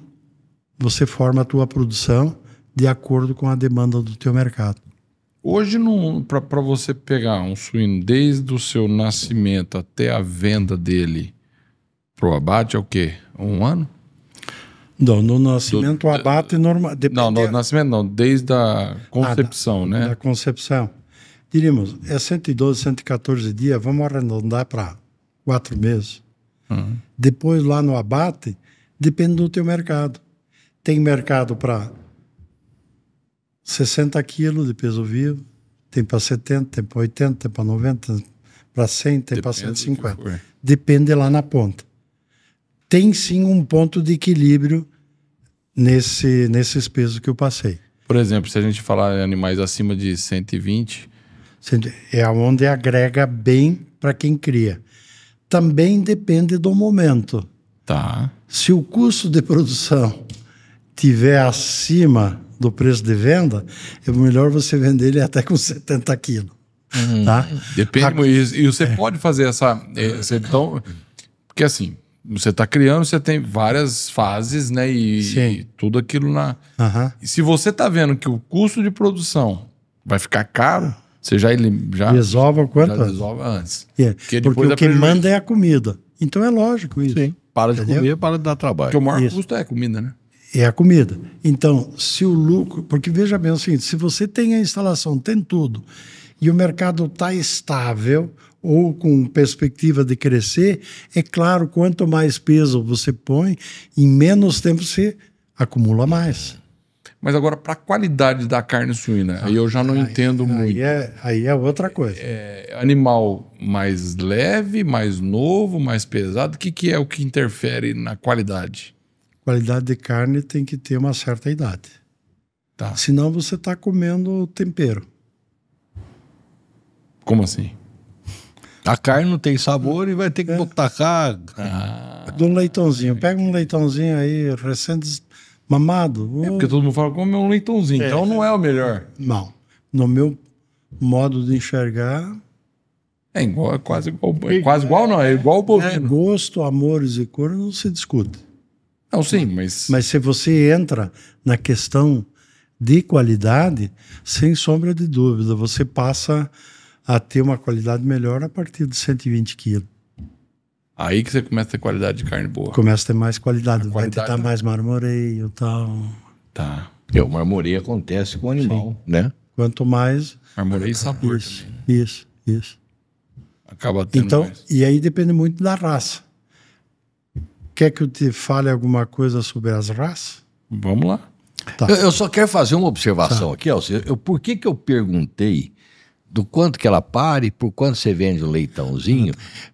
você forma a tua produção de acordo com a demanda do teu mercado. Hoje, para você pegar um suíno desde o seu nascimento até a venda dele pro abate, é o quê? 1 ano? Não, no nascimento o abate é normal. Não, no nascimento não, desde a concepção, né? Da concepção. Diríamos, é 112, 114 dias, vamos arredondar para 4 meses. Uhum. Depois, lá no abate, depende do teu mercado. Tem mercado para 60 quilos de peso vivo, tem para 70, tem para 80, tem para 90, para 100, tem para 150. Depende lá na ponta. Tem sim um ponto de equilíbrio nesses pesos que eu passei. Por exemplo, se a gente falar em animais acima de 120... É onde agrega bem para quem cria. Também depende do momento. Tá. Se o custo de produção tiver acima do preço de venda, é melhor você vender ele até com 70 quilos. Tá? Depende. E você pode fazer essa... Então, porque assim, você está criando, você tem várias fases, né? E tudo aquilo na... E se você está vendo que o custo de produção vai ficar caro, você já resolve o quanto resolve antes. Porque o que manda é a comida. Então é lógico isso. Sim. Para de comer, para de dar trabalho. Porque o maior custo é a comida, né? É a comida. Então, se o lucro... Porque veja bem o seguinte, se você tem a instalação, tem tudo, e o mercado está estável ou com perspectiva de crescer, é claro, quanto mais peso você põe, em menos tempo você acumula mais. Mas agora, para a qualidade da carne suína, aí eu já não entendo muito. Aí é outra coisa. É animal mais leve, mais novo, mais pesado? O que é o que interfere na qualidade? Qualidade de carne tem que ter uma certa idade. Tá. Senão você está comendo tempero. Como assim? A carne não tem sabor e vai ter que botar carne. De um leitãozinho. Pega um leitãozinho aí, recém-mamado. Porque todo mundo fala, come um leitãozinho. Então não é o melhor. Não. No meu modo de enxergar... É quase igual. Quase igual não, é igual o bovino. Gosto, amores e cor não se discute. Não, sim, mas... Mas se você entra na questão de qualidade, sem sombra de dúvida, você passa a ter uma qualidade melhor a partir de 120 quilos. Aí que você começa a ter qualidade de carne boa. Começa a ter mais qualidade. Vai qualidade ter mais marmoreio e tal. Tá. O marmoreio acontece com o animal, né? Quanto mais... Marmoreio e sabor isso, também. Isso. Acaba tendo então, mais. E aí depende muito da raça. Quer que eu te fale alguma coisa sobre as raças? Vamos lá. Tá. Eu só quero fazer uma observação aqui, Alcir. Por que eu perguntei do quanto que ela pare, por quanto você vende o leitãozinho?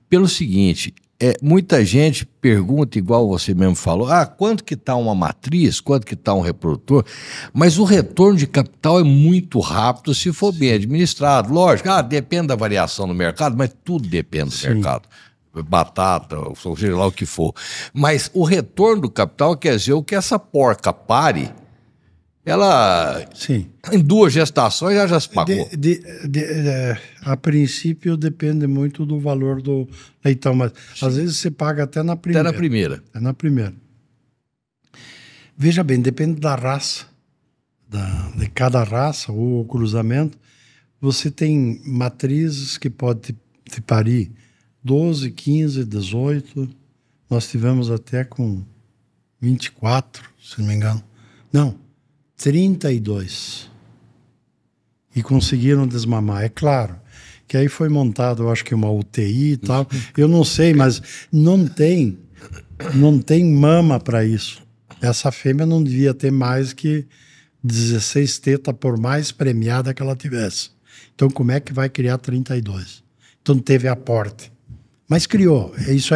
Pelo seguinte, muita gente pergunta, igual você mesmo falou, quanto que está uma matriz, quanto que está um reprodutor, mas o retorno de capital é muito rápido se for bem administrado. Lógico, depende da variação no mercado, mas tudo depende do mercado. Batata, ou seja lá o que for. Mas o retorno do capital quer dizer o que essa porca pare, ela, Sim. em 2 gestações, já se pagou. A princípio depende muito do valor do leitão, mas às vezes você paga até na primeira. Até na primeira. Até na primeira. Veja bem, depende da raça, de cada raça ou cruzamento. Você tem matrizes que podem te parir 12, 15, 18. Nós tivemos até com 24, se não me engano. Não, 32. E conseguiram desmamar. É claro que aí foi montado, eu acho que uma UTI e tal. Eu não sei, mas não tem mama para isso. Essa fêmea não devia ter mais que 16 tetas, por mais premiada que ela tivesse. Então, como é que vai criar 32? Então, teve aporte. Mas criou. Isso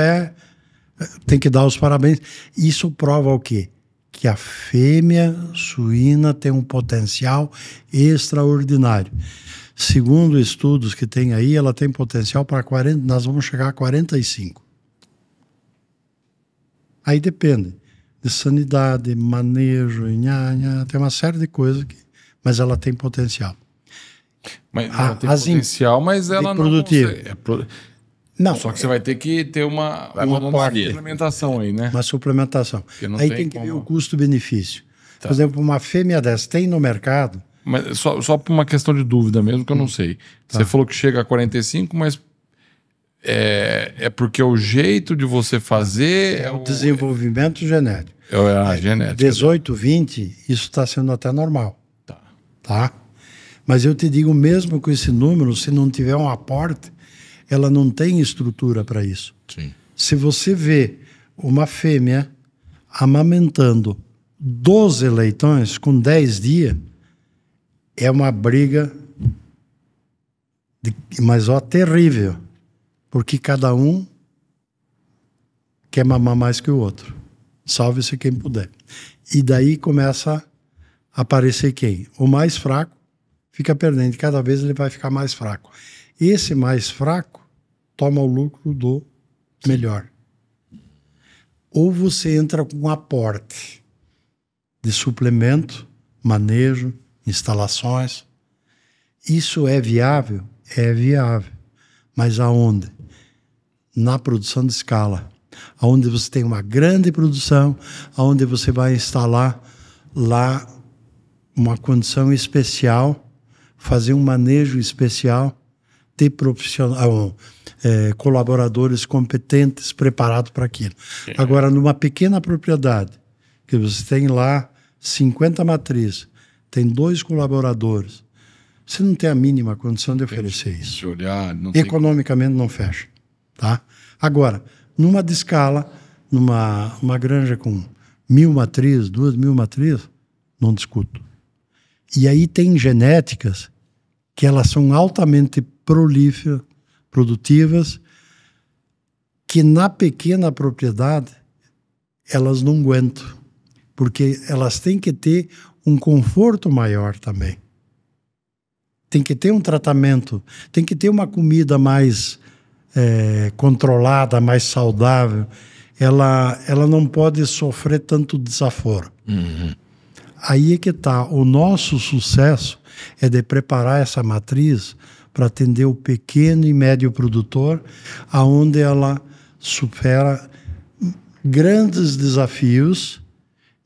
tem que dar os parabéns. Isso prova o quê? Que a fêmea suína tem um potencial extraordinário. Segundo estudos que tem aí, ela tem potencial para 40, nós vamos chegar a 45. Aí depende de sanidade, manejo, tem uma série de coisas, mas ela tem potencial. Mas ela tem potencial, mas ela não consegue. Não. Só que você vai ter que ter uma suplementação aí, né? Uma suplementação. Aí tem que ver o custo-benefício. Tá. Por exemplo, uma fêmea dessa tem no mercado. Mas só por uma questão de dúvida mesmo, que eu não sei. Você falou que chega a 45, mas é porque o jeito de você fazer... É o desenvolvimento genético. Genética. 18, 20, isso está sendo até normal. Tá? Mas eu te digo, mesmo com esse número, se não tiver um aporte, ela não tem estrutura para isso. Sim. Se você vê uma fêmea amamentando 12 leitões com 10 dias, é uma briga, mas terrível, porque cada um quer mamar mais que o outro. Salve-se quem puder. E daí começa a aparecer quem? O mais fraco fica perdendo. Cada vez ele vai ficar mais fraco. Esse mais fraco toma o lucro do melhor. Ou você entra com um aporte de suplemento, manejo, instalações. Isso é viável? É viável. Mas aonde? Na produção de escala. Onde você tem uma grande produção, onde você vai instalar lá uma condição especial, fazer um manejo especial, ter colaboradores competentes preparados para aquilo. Agora, numa pequena propriedade, que você tem lá 50 matrizes, tem 2 colaboradores, você não tem a mínima condição de oferecer isso. Economicamente não fecha. Tá? Agora, numa de escala, numa granja com 1.000 matrizes, 2.000 matrizes, não discuto. E aí tem genéticas que elas são altamente prolíferas, produtivas, que na pequena propriedade elas não aguentam, porque elas têm que ter um conforto maior também. Tem que ter um tratamento, tem que ter uma comida mais controlada, mais saudável. Ela não pode sofrer tanto desaforo. Uhum. Aí é que está. O nosso sucesso é de preparar essa matriz para atender o pequeno e médio produtor, aonde ela supera grandes desafios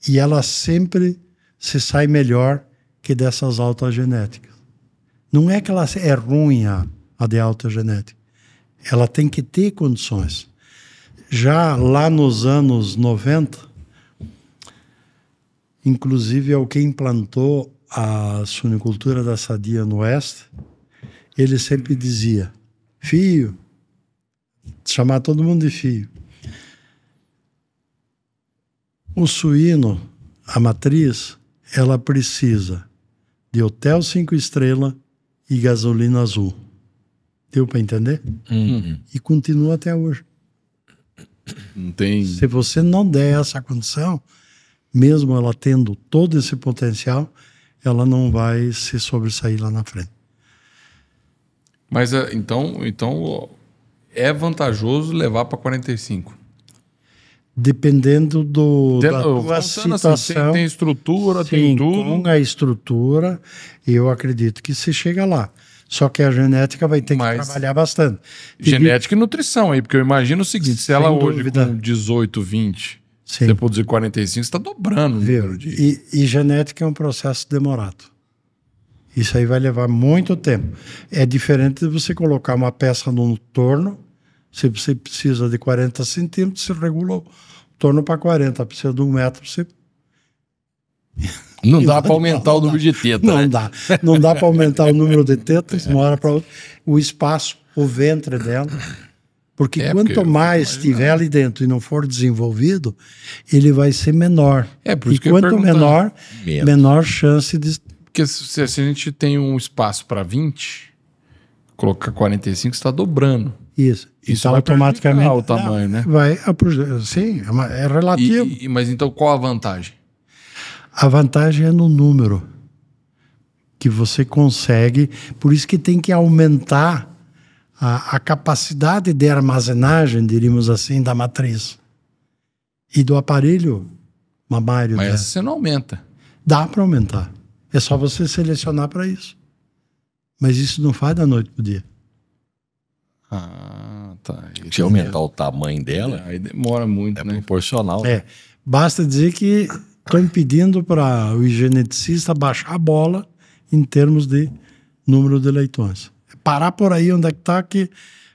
e ela sempre se sai melhor que dessas altas genéticas. Não é que ela é ruim a de alta genética. Ela tem que ter condições. Já lá nos anos 90, inclusive é o que implantou a suinicultura da sadia no oeste, ele sempre dizia, filho, chamar todo mundo de filho. O suíno, a matriz, ela precisa de hotel 5 estrelas e gasolina azul. Deu para entender? Uhum. E continua até hoje. Não tem... Se você não der essa condição, mesmo ela tendo todo esse potencial, ela não vai se sobressair lá na frente. Mas então é vantajoso levar para 45. Dependendo da tua Funciona situação. assim, tem estrutura, Sim, tem tudo. com a estrutura, eu acredito que se chega lá. Só que a genética vai ter que Mas- trabalhar bastante. Genética e nutrição aí, porque eu imagino o seguinte, se ela Sem hoje dúvida. com 18, 20, Sim. você produzir 45, você está dobrando o número Viu? de... E genética é um processo demorado. Isso aí vai levar muito tempo. É diferente de você colocar uma peça num torno, se você precisa de 40 centímetros, você regula o torno para 40. Precisa de 1 metro, você... Não dá para aumentar o número de tetas, Não né? dá. Não dá para aumentar o número de tetas de uma hora para outra. O espaço, o ventre dela. Porque quanto porque mais estiver ali dentro e não for desenvolvido, ele vai ser menor. É, por e isso que eu ia quanto perguntar. menor, Menos. menor chance de... Porque se a gente tem um espaço para 20, colocar 45, você está dobrando. Isso. Isso Então, vai automaticamente... prejudicar o tamanho, né? Vai... Sim, é relativo. Mas então qual a vantagem? A vantagem é no número que você consegue. Por isso que tem que aumentar a capacidade de armazenagem, diríamos assim, da matriz. E do aparelho mamário Mas dela. essa você não aumenta. Dá para aumentar. É só você selecionar para isso. Mas isso não faz da noite pro dia. Ah, tá. Se aumentar o tamanho dela, Aí demora muito, é né? proporcional. Basta dizer que estão pedindo para o geneticista baixar a bola em termos de número de leitões. Parar por aí onde é que está, que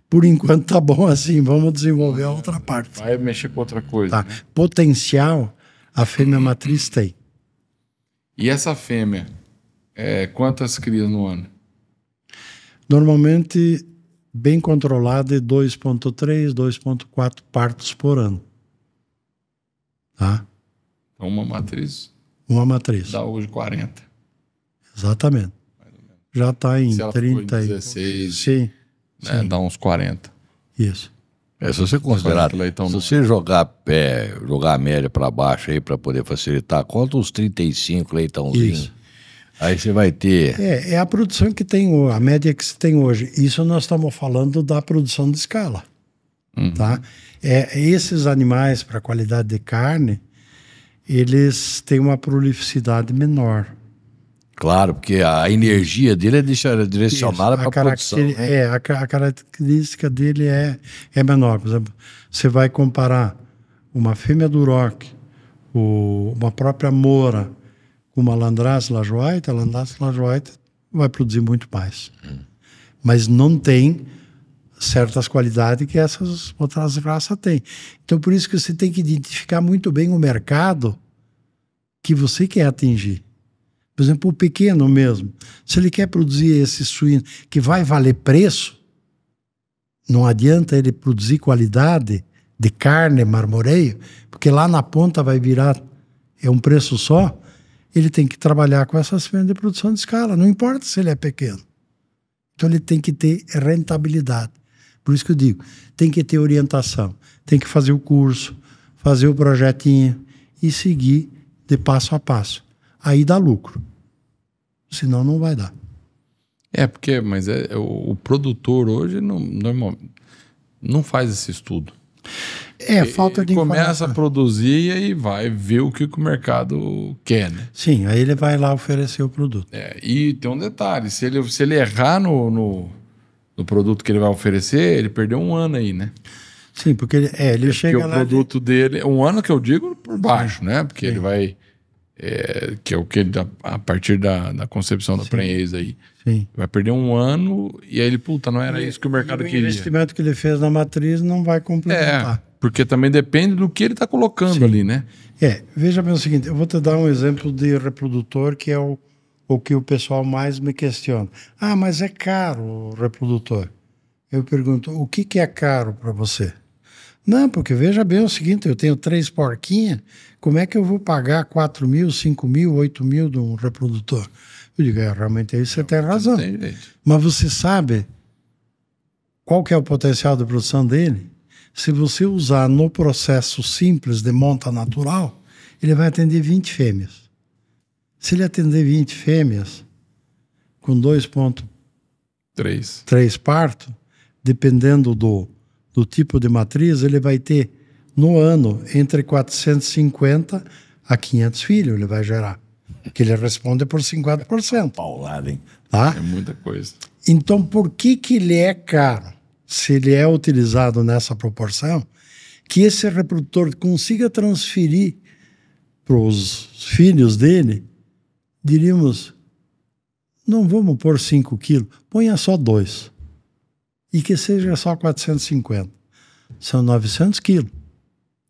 por enquanto tá bom assim, vamos desenvolver a outra parte. Vai mexer com outra coisa. Tá. Né? Potencial, a fêmea matriz tem. E essa fêmea, quantas crias no ano? Normalmente, bem controlada, é 2,3, 2,4 partos por ano. Tá? Então, uma matriz Uma matriz. dá hoje 40. Exatamente. Já está em Se ela ficou em 30 e... 16, Sim, né, dá uns 40. isso. Se você considerar, leitão se não. você jogar a média para baixo aí para poder facilitar, conta uns 35 leitãozinhos. Isso. Aí você vai ter. É a produção que tem, a média que se tem hoje. Isso nós estamos falando da produção de escala. Tá? Esses animais, para qualidade de carne, eles têm uma prolificidade menor. Claro, porque a energia dele é direcionada para a produção. Né? A característica dele é menor. Por exemplo, você vai comparar uma fêmea do Rock, uma própria Mora, com uma Landrace Lajoie, a Landrace Lajoie vai produzir muito mais. Mas não tem certas qualidades que essas outras raças têm. Então, por isso que você tem que identificar muito bem o mercado que você quer atingir. Por exemplo, o pequeno mesmo, se ele quer produzir esse suíno que vai valer preço, não adianta ele produzir qualidade de carne, marmoreio, porque lá na ponta vai virar um preço só, ele tem que trabalhar com essas fêmeas de produção de escala, não importa se ele é pequeno. Então ele tem que ter rentabilidade. Por isso que eu digo, tem que ter orientação, tem que fazer o curso, fazer o projetinho e seguir de passo a passo. Aí dá lucro. Senão não vai dar. Mas o produtor hoje não faz esse estudo. Falta de Ele começa informação. a produzir e aí vai ver o que o mercado quer, né? Sim, aí ele vai lá oferecer o produto. E tem um detalhe, se ele errar no produto que ele vai oferecer, ele perdeu um ano aí, né? Sim, porque ele chega Porque o lá... produto dele, um ano que eu digo por baixo, né? Porque ele vai... que é o que a partir da concepção da prenhez aí. Sim. Vai perder um ano e aí ele, não era isso que o mercado O queria. investimento que ele fez na matriz não vai complementar. Porque também depende do que ele está colocando ali, né? Veja bem o seguinte, eu vou te dar um exemplo de reprodutor que é o que o pessoal mais me questiona. Ah, mas é caro o reprodutor. Eu pergunto, o que é caro para você? Não, porque veja bem o seguinte, eu tenho 3 porquinhas, como é que eu vou pagar 4 mil, 5 mil, 8 mil de um reprodutor? Eu digo, realmente aí você tem razão. Tem jeito. Mas você sabe qual que é o potencial de produção dele? Se você usar no processo simples de monta natural, ele vai atender 20 fêmeas. Se ele atender 20 fêmeas com 2,3 partos, dependendo do tipo de matriz, ele vai ter no ano, entre 450 a 500 filhos ele vai gerar. Que ele responde por 50%. Paulada, hein? Tá? É muita coisa. Então, por que ele é caro? Se ele é utilizado nessa proporção, que esse reprodutor consiga transferir para os filhos dele, diríamos, não vamos pôr 5 quilos, ponha só 2. E que seja só 450. São 900 quilos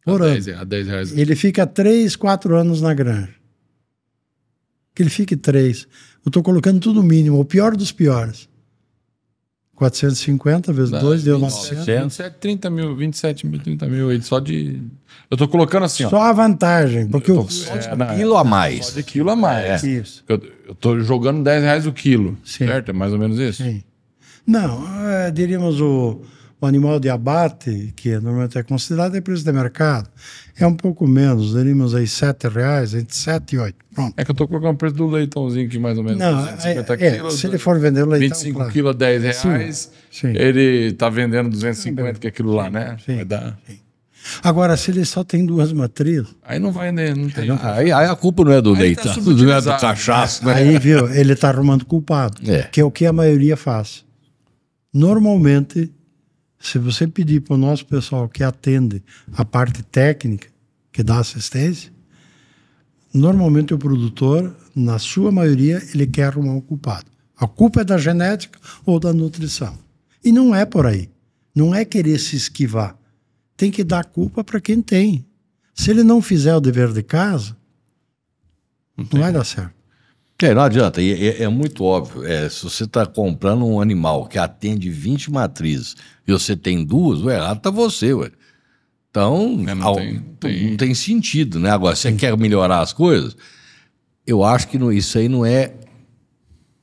por ano. A 10 reais. Ele fica 3, 4 anos na granja. Que ele fique 3. Eu estou colocando tudo mínimo, o pior dos piores. 450 vezes 2 deu 900. 27, 30 mil, 27 mil, 30 mil aí, só de... Eu tô colocando assim, ó. Só a vantagem, porque o Quilo a mais. Só de quilo a mais. Isso. Eu tô jogando 10 reais o quilo, Sim. certo? É mais ou menos isso? Sim. Não, diríamos o animal de abate, que normalmente é considerado, é preço de mercado. É um pouco menos, diríamos aí R$7, entre 7 e 8. Pronto. É que eu tô colocando o preço do leitãozinho aqui, mais ou menos. Não, 250 quilos. se ele for vender o leitão, 25 claro. quilos a 10 reais, Sim. ele tá vendendo 250, que é aquilo lá, né? Sim. Vai dar... Agora, se ele só tem 2 matrizes, Aí não vai, né? Não tem. Aí a culpa não é do Aí leitão, tá não é do subutilizado, cachaço, né? aí, viu, ele está arrumando culpado, É. que é o que a maioria faz. Normalmente, se você pedir para o nosso pessoal que atende a parte técnica, que dá assistência, normalmente o produtor, na sua maioria, ele quer arrumar um culpado. A culpa é da genética ou da nutrição. E não é por aí. Não é querer se esquivar. Tem que dar culpa para quem tem. Se ele não fizer o dever de casa, não vai dar certo. Não adianta, é muito óbvio. Se você está comprando um animal que atende 20 matrizes e você tem 2, o errado está você, ué. Então, não tem sentido, né? Agora, você quer melhorar as coisas? Eu acho que isso aí não é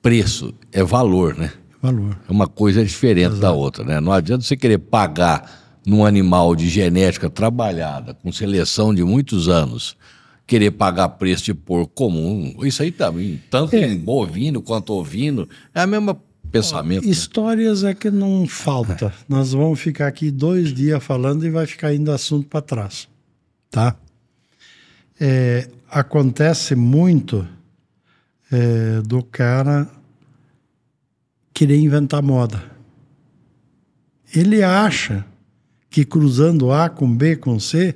preço, é valor, né? Valor. É uma coisa diferente da outra, né? Não adianta você querer pagar num animal de genética trabalhada, com seleção de muitos anos, querer pagar preço de porco comum. Isso aí também, tanto em bovino quanto ovino, é o mesmo pensamento. Histórias é que não falta. Nós vamos ficar aqui 2 dias falando e vai ficar indo assunto para trás. Tá? Acontece muito do cara querer inventar moda. Ele acha que cruzando A com B com C,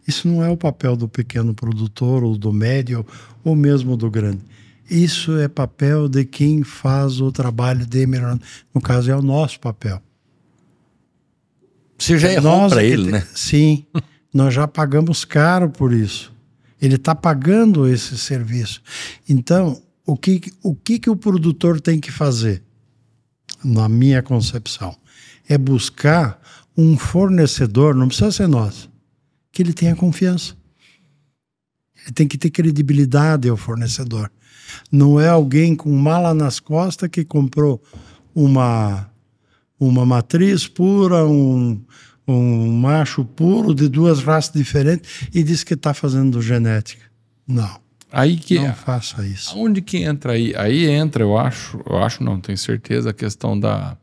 isso não é o papel do pequeno produtor, ou do médio, ou mesmo do grande. Isso é papel de quem faz o trabalho de melhorar. No caso, é o nosso papel. Você já errou para ele, né? Sim, nós já pagamos caro por isso. Ele está pagando esse serviço. Então, o que o produtor tem que fazer, na minha concepção, é buscar um fornecedor, não precisa ser nós, que ele tenha confiança. Ele tem que ter credibilidade ao fornecedor. Não é alguém com mala nas costas que comprou uma matriz pura, um macho puro de 2 raças diferentes e diz que está fazendo genética. Não. Não faça isso. Onde que entra aí? Aí entra, eu acho não, tenho certeza, a questão da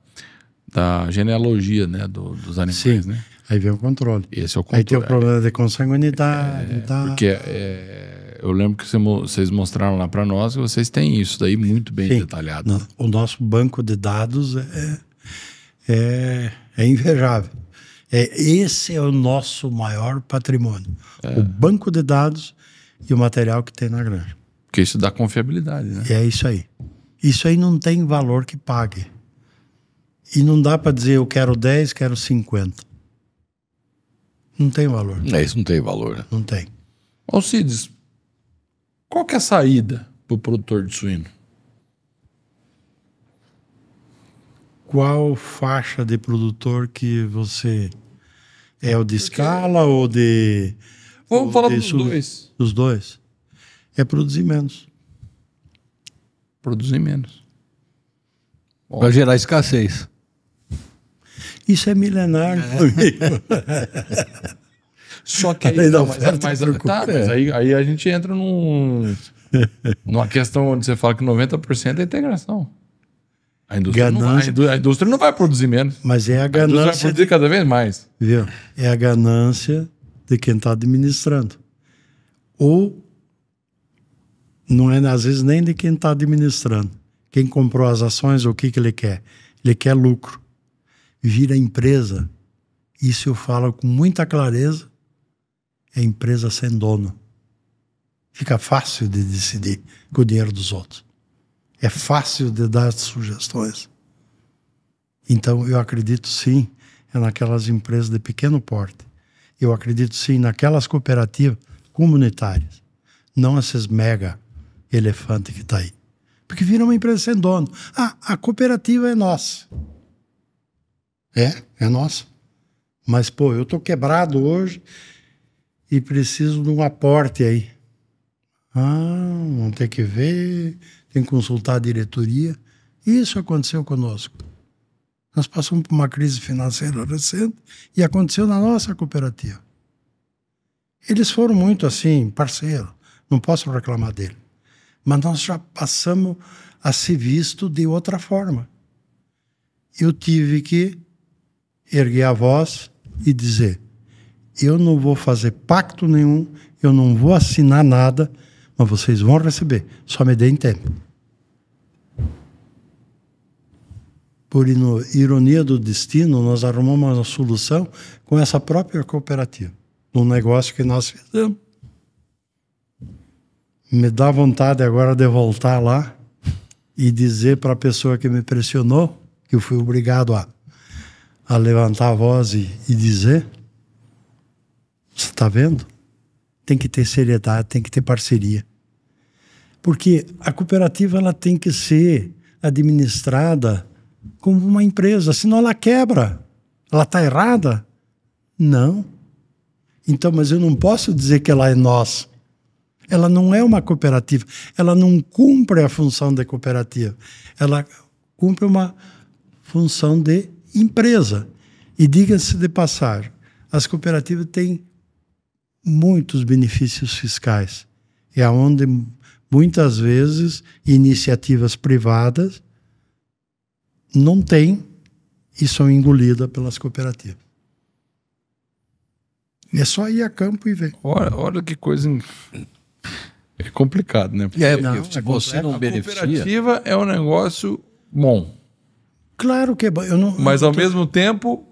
genealogia, né, dos animais, né? Aí vem o controle. Esse é o controle. Aí tem o problema de consanguinidade. Porque eu lembro que vocês mostraram lá para nós que vocês têm isso daí muito bem detalhado. O nosso banco de dados é invejável. Esse é o nosso maior patrimônio. O banco de dados e o material que tem na granja. Porque isso dá confiabilidade, né? É isso aí. Isso aí não tem valor que pague. E não dá para dizer eu quero 10, quero 50. Não tem valor. Isso não tem valor, né? Não tem. Alcides, qual que é a saída para o produtor de suíno? Qual faixa de produtor que você... É o de escala ou de... Vamos falar dos dois. Dos dois. É produzir menos. Produzir menos. Para gerar escassez. Isso é milenar. Só que aí, mas aí a gente entra numa questão onde você fala que 90% é integração. A indústria, a indústria não vai produzir menos. Mas é a A indústria vai ganância, produzir cada vez mais. viu? É a ganância de quem está administrando. Ou não é, às vezes, nem de quem está administrando. Quem comprou as ações, o que ele quer? Ele quer lucro. Vira empresa. Isso eu falo com muita clareza. É empresa sem dono. Fica fácil de decidir com o dinheiro dos outros. É fácil de dar sugestões. Então, eu acredito sim naquelas empresas de pequeno porte. Eu acredito sim naquelas cooperativas comunitárias. Não esses mega elefantes que está aí. Porque vira uma empresa sem dono. Ah, a cooperativa é nossa. É nossa. Mas, pô, eu estou quebrado hoje e preciso de um aporte aí. Ah, vamos ter que ver, tem que consultar a diretoria. Isso aconteceu conosco. Nós passamos por uma crise financeira recente e aconteceu na nossa cooperativa. Eles foram muito assim, parceiro, não posso reclamar dele. Mas nós já passamos a ser visto de outra forma. Eu tive que erguer a voz e dizer: eu não vou fazer pacto nenhum, eu não vou assinar nada, mas vocês vão receber, só me deem tempo. Por ironia do destino, nós arrumamos uma solução com essa própria cooperativa, num negócio que nós fizemos. Me dá vontade agora de voltar lá e dizer para a pessoa que me pressionou, que eu fui obrigado a levantar a voz e dizer: você está vendo? Tem que ter seriedade, tem que ter parceria. Porque a cooperativa ela tem que ser administrada como uma empresa, senão ela quebra. Ela está errada? Não. Então, mas eu não posso dizer que ela é nossa. Ela não é uma cooperativa. Ela não cumpre a função de cooperativa. Ela cumpre uma função de empresa. E diga-se de passagem, as cooperativas têm muitos benefícios fiscais. É onde muitas vezes iniciativas privadas não têm e são engolidas pelas cooperativas. É só ir a campo e ver. Olha que coisa. É complicado, né? Porque Se você não a beneficia. cooperativa é um negócio bom. Claro que é bom. Mas ao mesmo tempo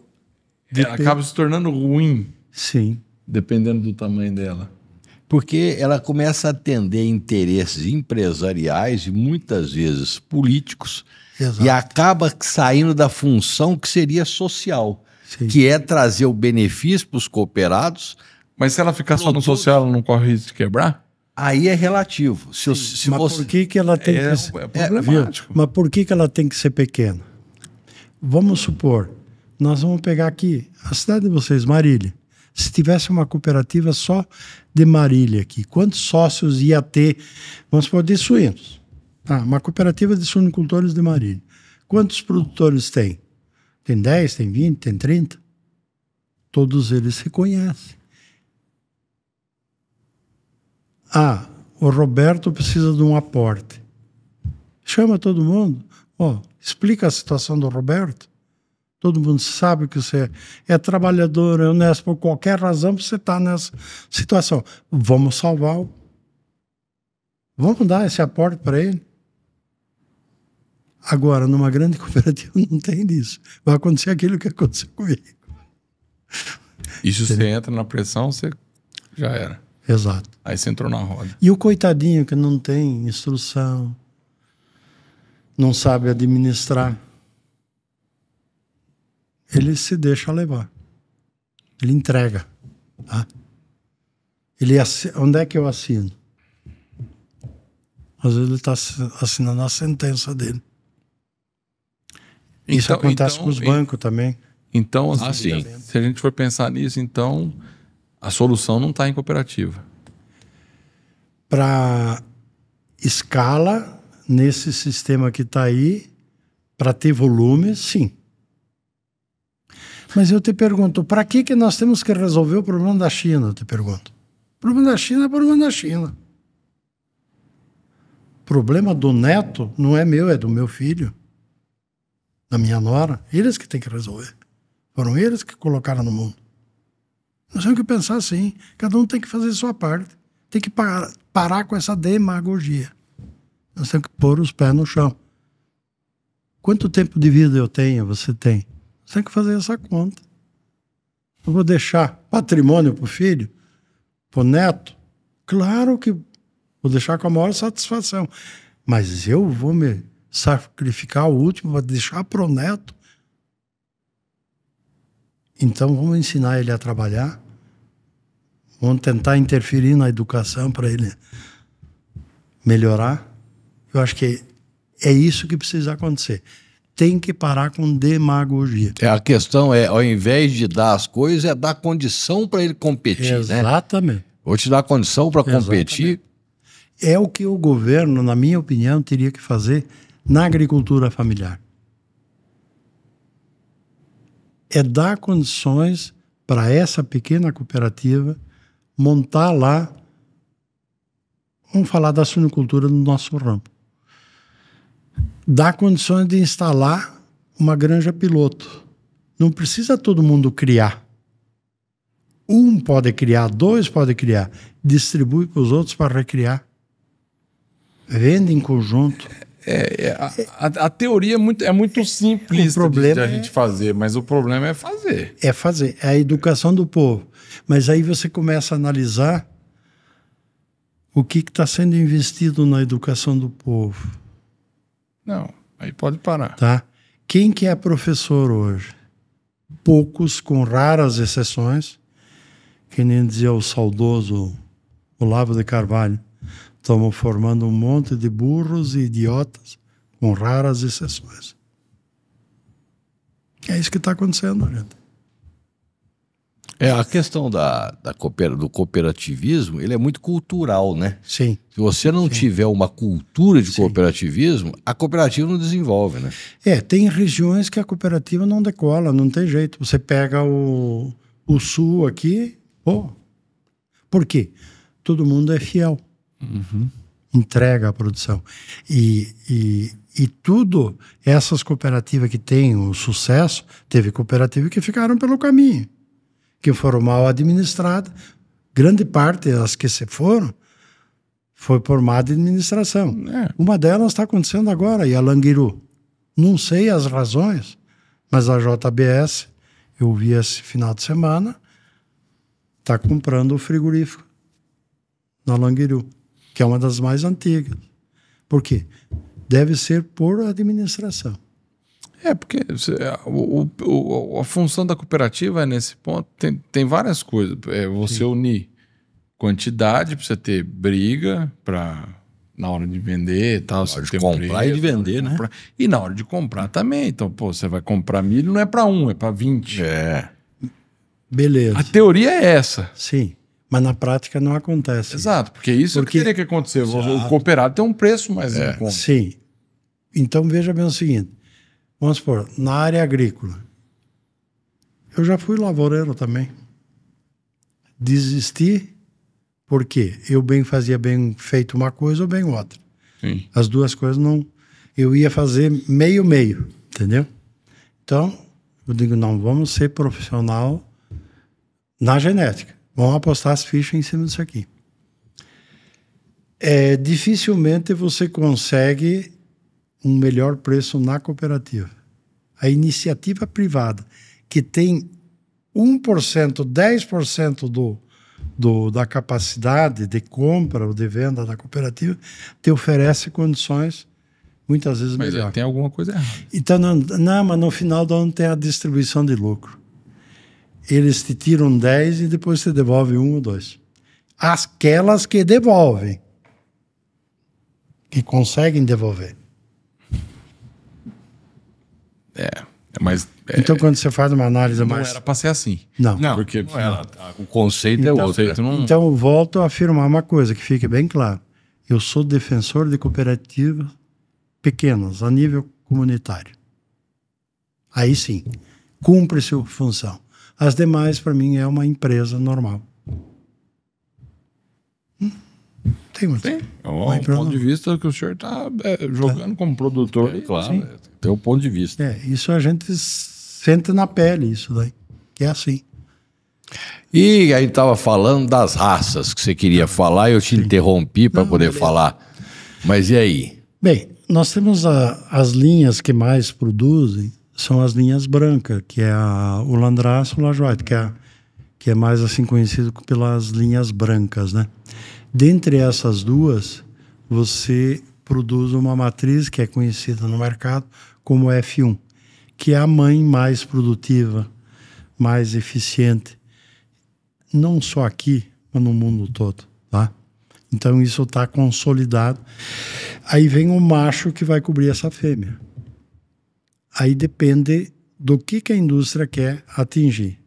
acaba se tornando ruim, Sim. dependendo do tamanho dela. Porque ela começa a atender interesses empresariais e muitas vezes políticos. Exato. E acaba saindo da função que seria social, Sim. que é trazer o benefício para os cooperados. Mas se ela ficar só no social, ela não corre risco de quebrar? Aí é relativo. Se Mas você... por que ela tem que ser... problemático. Mas por que ela tem que ser pequena? Vamos supor, nós vamos pegar aqui a cidade de vocês, Marília. Se tivesse uma cooperativa só de Marília aqui, quantos sócios ia ter, vamos supor, de suínos? Uma cooperativa de suinicultores de Marília. Quantos produtores tem? Tem 10, tem 20, tem 30? Todos eles se conhecem. O Roberto precisa de um aporte. Chama todo mundo. Explica a situação do Roberto. Todo mundo sabe que você é trabalhador, é honesto, por qualquer razão você está nessa situação. Vamos salvar. Vamos dar esse aporte para ele. Agora, numa grande cooperativa não tem isso. Vai acontecer aquilo que aconteceu comigo. E se você entra na pressão, você já era. Exato. Aí você entrou na roda. E o coitadinho que não tem instrução, não sabe administrar, ele se deixa levar. Ele entrega. Tá? Onde é que eu assino? Às vezes ele está assinando a sentença dele. Isso acontece com os bancos também. Então, sim. Se a gente for pensar nisso, então a solução não está em cooperativa. Para escala, nesse sistema que está aí, para ter volume, sim. Mas eu te pergunto, para que nós temos que resolver o problema da China? Eu te pergunto. O problema da China é o problema da China. O problema do neto não é meu, é do meu filho. da minha nora, eles que têm que resolver. Foram eles que colocaram no mundo. Nós temos que pensar assim, cada um tem que fazer a sua parte. Tem que parar com essa demagogia. Nós temos que pôr os pés no chão. Quanto tempo de vida eu tenho, você tem? Você tem que fazer essa conta. Eu vou deixar patrimônio para o filho, para o neto? Claro que vou deixar com a maior satisfação. Mas eu vou me sacrificar o último para deixar para o neto? Então vamos ensinar ele a trabalhar. Vamos tentar interferir na educação para ele melhorar. Eu acho que é isso que precisa acontecer. Tem que parar com demagogia. A questão é, ao invés de dar as coisas, é dar condição para ele competir, Exatamente. né? Vou te dar condição para competir. É o que o governo, na minha opinião, teria que fazer na agricultura familiar. É dar condições para essa pequena cooperativa montar lá, vamos falar da suinocultura no nosso ramo, dar condições de instalar uma granja piloto. Não precisa todo mundo criar. Um pode criar, dois pode criar, distribui para os outros para recriar. Vende em conjunto. A teoria é muito simples problema de a gente fazer, mas o problema é fazer. É fazer, é a educação do povo. Mas aí você começa a analisar o que está sendo investido na educação do povo. Não, aí pode parar. Tá? Quem que é professor hoje? Poucos, com raras exceções, que nem dizia o saudoso Olavo de Carvalho, estamos formando um monte de burros e idiotas, com raras exceções. É isso que está acontecendo, gente. A questão do cooperativismo, ele é muito cultural, né? Sim. Se você não tiver uma cultura de cooperativismo, a cooperativa não desenvolve, né? Tem regiões que a cooperativa não decola, não tem jeito. Você pega o sul aqui, por quê? Todo mundo é fiel. Uhum. Entrega a produção. E tudo, essas cooperativas que têm o sucesso, teve cooperativas que ficaram pelo caminho, que foram mal administradas. Grande parte das que se foram foi por má administração. Uma delas está acontecendo agora, e a Languiru. Não sei as razões, mas a JBS, eu vi esse final de semana, está comprando o frigorífico na Languiru, que é uma das mais antigas. Por quê? Deve ser por administração. Porque a função da cooperativa é nesse ponto, tem várias coisas. Você unir quantidade para você ter briga na hora de vender e tal. Na hora de comprar e de vender, né? E na hora de comprar também. Então, você vai comprar milho, não é para 1, é para 20. Beleza. A teoria é essa. Sim, mas na prática não acontece. Exato, porque isso que teria que acontecer. O cooperado tem um preço mais em conta. Sim. Então, veja bem o seguinte. Vamos supor, na área agrícola, eu já fui lavoureiro também. Desisti porque eu fazia bem feito uma coisa ou bem outra. Sim. As duas coisas não... Eu ia fazer meio-meio, entendeu? Então, eu digo, não, vamos ser profissional na genética. Vamos apostar as fichas em cima disso aqui. Dificilmente você consegue um melhor preço na cooperativa. A iniciativa privada, que tem 1%, 10% da capacidade de compra ou de venda da cooperativa, te oferece condições muitas vezes melhores. Mas tem alguma coisa errada. Então, mas no final do ano tem a distribuição de lucro. Eles te tiram 10 e depois te devolvem 1 ou 2. Aquelas que devolvem, que conseguem devolver. Mas então, quando você faz uma análise não mais... era para ser assim. Não. Porque não era. O conceito é outro. Então, eu volto a afirmar uma coisa, que fique bem claro. Eu sou defensor de cooperativas pequenas, a nível comunitário. Aí sim, cumpre sua função. As demais, para mim, é uma empresa normal. Tem muito. Sim, é um ponto de vista que o senhor está jogando como produtor. Claro, tem um ponto de vista. Isso a gente sente na pele, isso daí. Que é assim. E aí estava falando das raças que você queria falar e eu te interrompi para poder falar. Mas e aí? Bem, nós temos as linhas que mais produzem, são as linhas brancas, que é o Landraço e o Lajoie, que é mais assim conhecido pelas linhas brancas, né? Dentre essas duas, você produz uma matriz que é conhecida no mercado como F1, que é a mãe mais produtiva, mais eficiente, não só aqui, mas no mundo todo, tá? Então isso está consolidado. Aí vem o macho que vai cobrir essa fêmea. Aí depende do que a indústria quer atingir.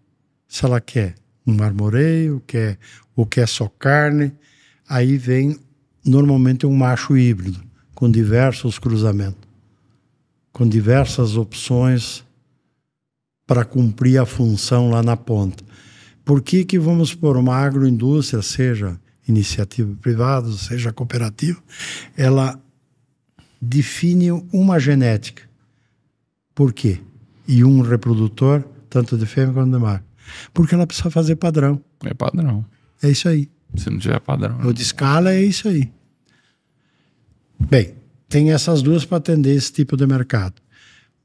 Se ela quer um marmoreio, ou quer só carne, aí vem normalmente um macho híbrido, com diversos cruzamentos, com diversas opções para cumprir a função lá na ponta. Por que vamos pôr uma agroindústria, seja iniciativa privada, seja cooperativa, ela define uma genética. Por quê? E um reprodutor, tanto de fêmea quanto de macho. Porque ela precisa fazer padrão. É padrão. É isso aí. Se não tiver padrão. O de escala é isso aí. Bem, tem essas duas para atender esse tipo de mercado.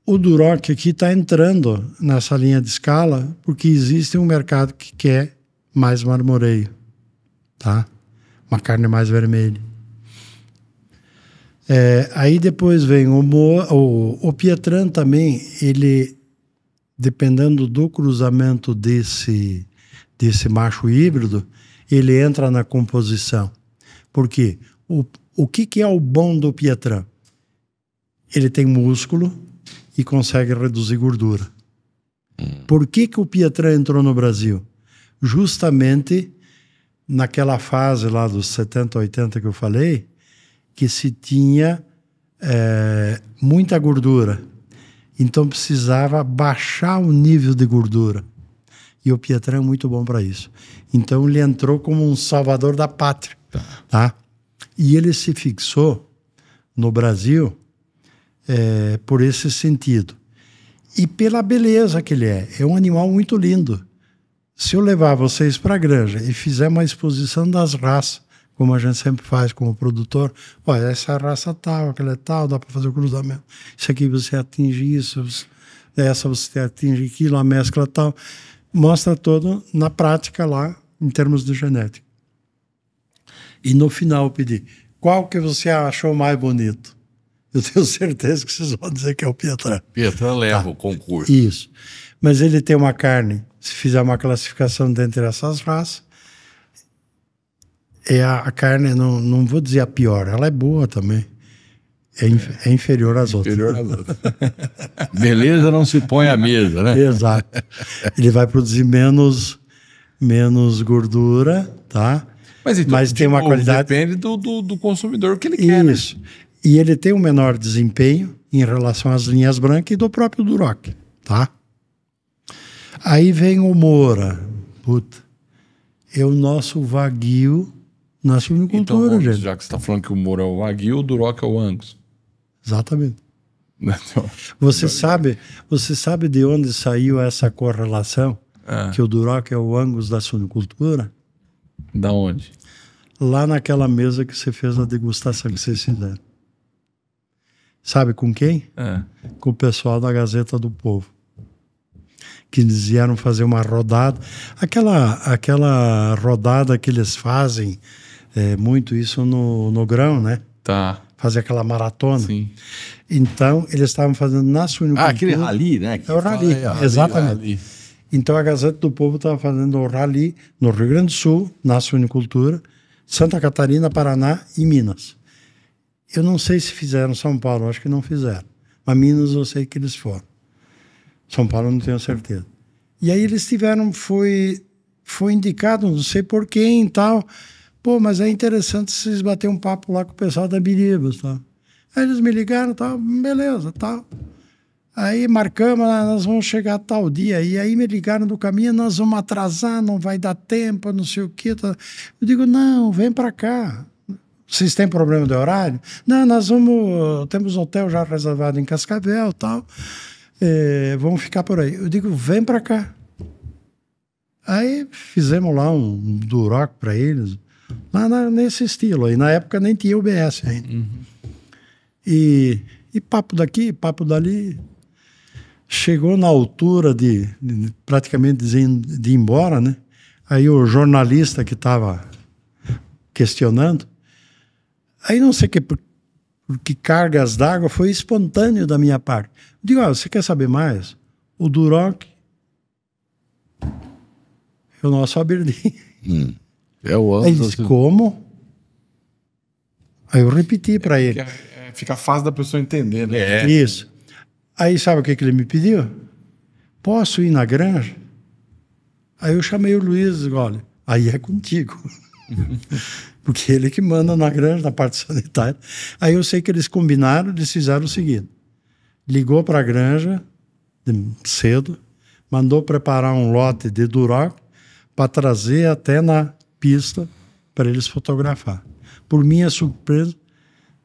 O Duroc aqui está entrando nessa linha de escala porque existe um mercado que quer mais marmoreio, tá? Uma carne mais vermelha. Aí depois vem o Pietran também, ele, dependendo do cruzamento desse macho híbrido, ele entra na composição. Por quê? O que é o bom do Pietran? Ele tem músculo e consegue reduzir gordura. Por que o Pietran entrou no Brasil? Justamente naquela fase lá dos 70, 80 que eu falei, que se tinha muita gordura. Então precisava baixar o nível de gordura. E o Pietran é muito bom para isso. Então ele entrou como um salvador da pátria. Tá? E ele se fixou no Brasil por esse sentido. E pela beleza que ele é. É um animal muito lindo. Se eu levar vocês para a granja e fizer uma exposição das raças, como a gente sempre faz como produtor, olha, essa raça tal, aquela é tal, dá para fazer o cruzamento. Isso aqui você atinge isso, essa você atinge aquilo, a mescla tal. Mostra todo na prática lá, em termos de genética. E no final eu pedi, qual que você achou mais bonito? Eu tenho certeza que vocês vão dizer que é o Pietran. Pietran leva o concurso. Isso. Mas ele tem uma carne, se fizer uma classificação dentre essas raças, a carne, não vou dizer a pior, ela é boa também. É inferior às outras. Inferior às outras. Beleza não se põe à mesa, né? Exato. Ele vai produzir menos gordura, tá? Mas tem uma qualidade... Depende do consumidor que ele quer. Isso. Né? E ele tem um menor desempenho em relação às linhas brancas e do próprio Duroc, tá? Aí vem o Moura. Puta. É o nosso Wagyu na suinicultura, então, gente. Já que você está falando que o Moura é o Wagyu, o Duroc é o Angus. Exatamente. Você sabe de onde saiu essa correlação? Que o Duroc é o Angus da suinicultura? Da onde? Lá naquela mesa que você fez a degustação que vocês fizeram. Sabe com quem? Com o pessoal da Gazeta do Povo. Que eles vieram fazer uma rodada. Aquela rodada que eles fazem, muito isso no grão, né? Tá. Fazer aquela maratona. Sim. Então, eles estavam fazendo na suinicultura. Aquele rally, né? É o rally, exatamente. Rally. Então, a Gazeta do Povo estava fazendo o rally no Rio Grande do Sul, na suinicultura, Santa Catarina, Paraná e Minas. Eu não sei se fizeram São Paulo, acho que não fizeram. Mas Minas eu sei que eles foram. São Paulo eu não tenho certeza. E aí eles tiveram, foi indicado, não sei por quem e tal. Pô, mas é interessante vocês baterem um papo lá com o pessoal da Biribas, tá? Aí eles me ligaram, tal, beleza, tal. Aí marcamos, nós vamos chegar tal dia. E aí me ligaram do caminho, nós vamos atrasar, não vai dar tempo, não sei o quê. Tá. Eu digo, não, vem para cá. Vocês têm problema de horário? Não, temos hotel já reservado em Cascavel e tal. Vamos ficar por aí. Eu digo, vem para cá. Aí fizemos lá um Duroc para eles, lá nesse estilo. E na época nem tinha UBS ainda. Uhum. E papo daqui, papo dali. Chegou na altura de praticamente de ir embora, né? Aí o jornalista que estava questionando, aí não sei por que cargas d'água, foi espontâneo da minha parte. Digo, você quer saber mais? O Duroc é o nosso Aberdeen. É o outro. Ele disse, como? Aí eu repeti para ele. Fica fácil da pessoa entender, né? Isso. Aí sabe o que ele me pediu? Posso ir na granja? Aí eu chamei o Luiz e disse, olha, aí é contigo. Porque ele que manda na granja, na parte sanitária. Aí eu sei que eles combinaram, eles fizeram o seguinte. Ligou para a granja cedo, mandou preparar um lote de Duroc para trazer até na pista para eles fotografar. Por minha surpresa,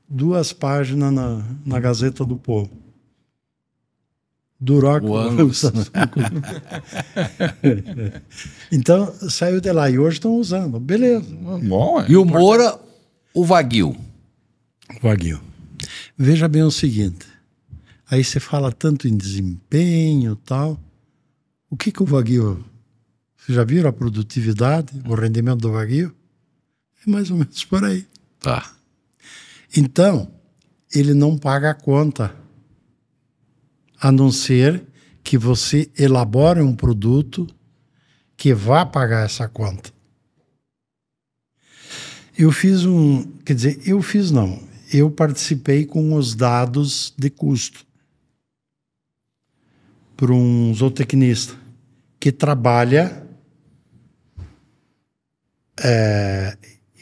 2 páginas na Gazeta do Povo. Duroc. Então, saiu de lá. E hoje estão usando. Beleza. Bom, e o Moura, o Wagyu. Wagyu. Veja bem o seguinte. Aí você fala tanto em desempenho e tal. O que o Wagyu... Vocês já viram a produtividade, o rendimento do Wagyu? É mais ou menos por aí. Tá. Então, ele não paga a conta. A não ser que você elabore um produto que vá pagar essa conta. Eu participei com os dados de custo para um zootecnista que trabalha,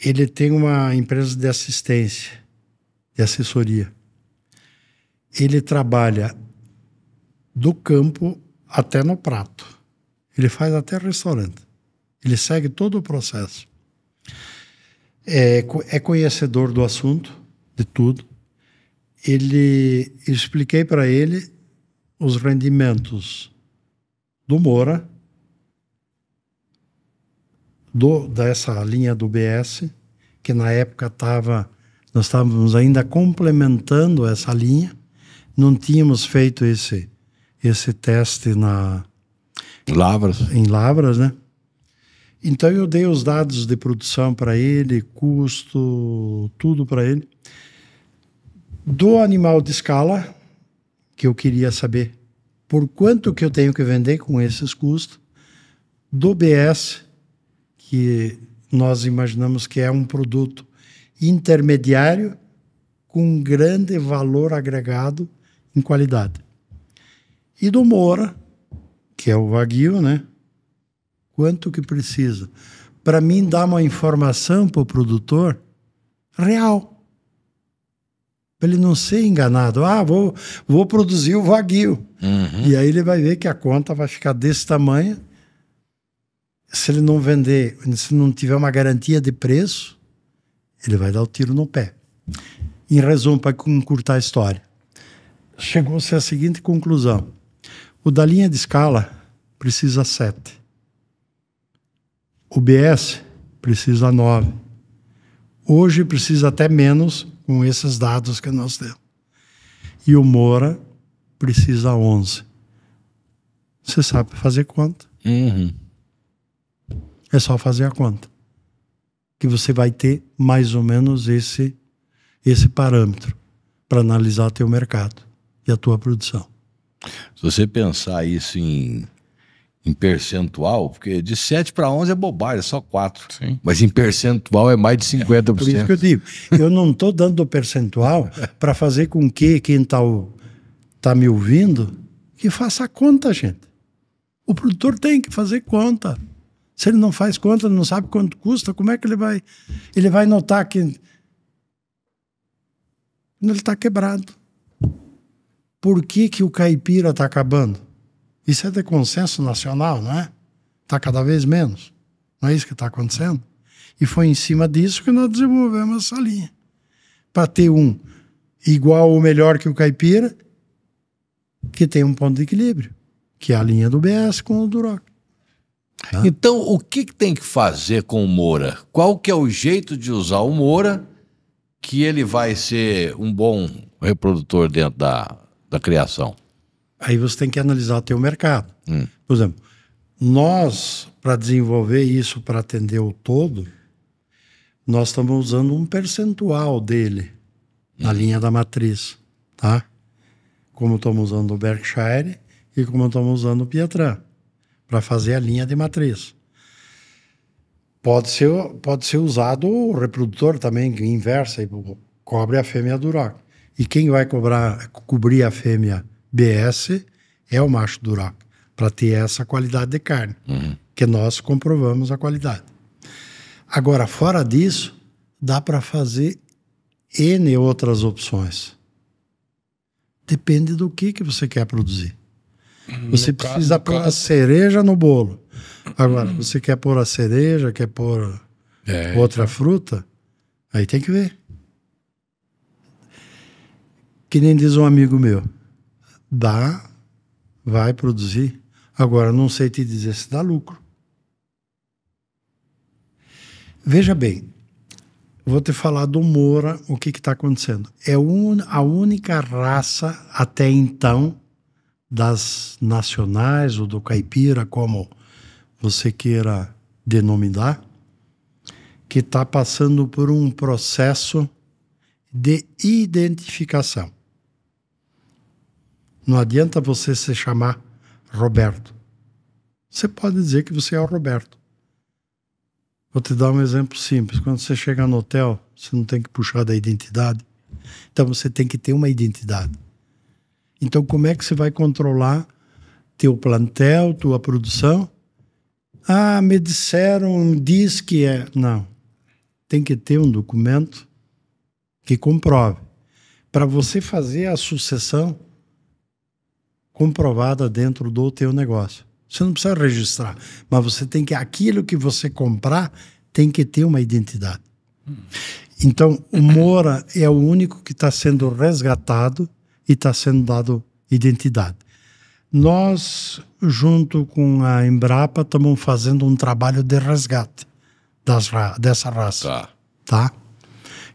ele tem uma empresa de assistência, de assessoria. Ele trabalha do campo até no prato. Ele faz até restaurante. Ele segue todo o processo. É conhecedor do assunto, de tudo. Eu expliquei para ele os rendimentos do Moura, dessa linha do BS, que na época nós estávamos ainda complementando essa linha, não tínhamos feito esse teste em Lavras, né? Então eu dei os dados de produção para ele, custo, tudo para ele. Do animal de escala, que eu queria saber por quanto que eu tenho que vender com esses custos. Do BS, que nós imaginamos que é um produto intermediário com grande valor agregado em qualidade. E do Moura, que é o Wagyu, né? Quanto que precisa? Para mim, dar uma informação para o produtor real. Para ele não ser enganado. Vou produzir o Wagyu. Uhum. E aí ele vai ver que a conta vai ficar desse tamanho. Se ele não vender, se não tiver uma garantia de preço, ele vai dar o tiro no pé. Em resumo, para encurtar a história, chegou-se à seguinte conclusão. O da linha de escala precisa 7. O BS precisa 9. Hoje precisa até menos com esses dados que nós temos. E o Moura precisa 11. Você sabe fazer conta. Uhum. É só fazer a conta. Que você vai ter mais ou menos esse parâmetro para analisar teu mercado e a tua produção. Se você pensar isso em percentual, porque de 7 para 11 é bobagem, é só 4. Sim. Mas em percentual é mais de 50%. Por isso que eu digo, eu não estou dando o percentual para fazer com que quem está me ouvindo que faça a conta, gente. O produtor tem que fazer conta. Se ele não faz conta, não sabe quanto custa, como é que ele vai? Ele vai notar que ele está quebrado. Por que o caipira está acabando? Isso é de consenso nacional, não é? Está cada vez menos. Não é isso que está acontecendo? E foi em cima disso que nós desenvolvemos essa linha. para ter um igual ou melhor que o caipira, que tem um ponto de equilíbrio, que é a linha do BS com o Duroc. Então, o que tem que fazer com o Moura? Qual que é o jeito de usar o Moura que ele vai ser um bom reprodutor dentro da criação? Aí você tem que analisar o teu mercado. Por exemplo, nós, para desenvolver isso, para atender o todo, nós estamos usando um percentual dele na linha da matriz, tá? Como estamos usando o Berkshire e como estamos usando o Piatran, para fazer a linha de matriz. Pode ser usado o reprodutor também, que inversa e cobre a fêmea Duroc. E quem vai cobrir a fêmea BS é o macho Duroc, para ter essa qualidade de carne, que nós comprovamos a qualidade. Agora, fora disso, dá para fazer N outras opções. Depende do que você quer produzir. Você precisa pôr a cereja no bolo. Agora, você quer pôr a cereja, quer pôr outra fruta, aí tem que ver. Que nem diz um amigo meu, vai produzir. Agora, não sei te dizer se dá lucro. Veja bem, vou te falar do Moura, o que está acontecendo. É a única raça, até então, das nacionais ou do caipira, como você queira denominar, que está passando por um processo de identificação. Não adianta você se chamar Roberto. Você pode dizer que você é o Roberto. Vou te dar um exemplo simples. Quando você chega no hotel, você não tem que puxar da identidade. Então você tem que ter uma identidade. Então como é que você vai controlar teu plantel, tua produção? Ah, me disseram, diz que é. Não. Tem que ter um documento que comprove. Para você fazer a sucessão comprovada dentro do teu negócio. Você não precisa registrar, mas você tem que, aquilo que você comprar tem que ter uma identidade. Então, o Moura é o único que está sendo resgatado e está sendo dado identidade. Nós, junto com a Embrapa, estamos fazendo um trabalho de resgate dessa raça. Tá?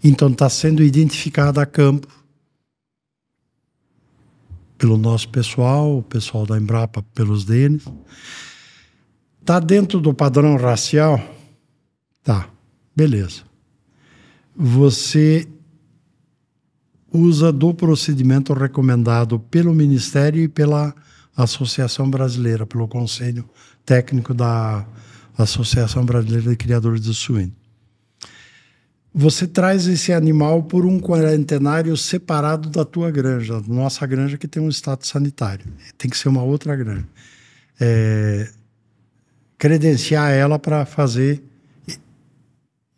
Então, está sendo identificada a campo pelo nosso pessoal, o pessoal da Embrapa pelos deles. Está dentro do padrão racial? Tá, beleza. Você usa do procedimento recomendado pelo Ministério e pela Associação Brasileira, pelo Conselho Técnico da Associação Brasileira de Criadores de Suíno. Você traz esse animal por um quarentenário separado da tua granja, nossa granja que tem um status sanitário. Tem que ser uma outra granja. Credenciar ela para fazer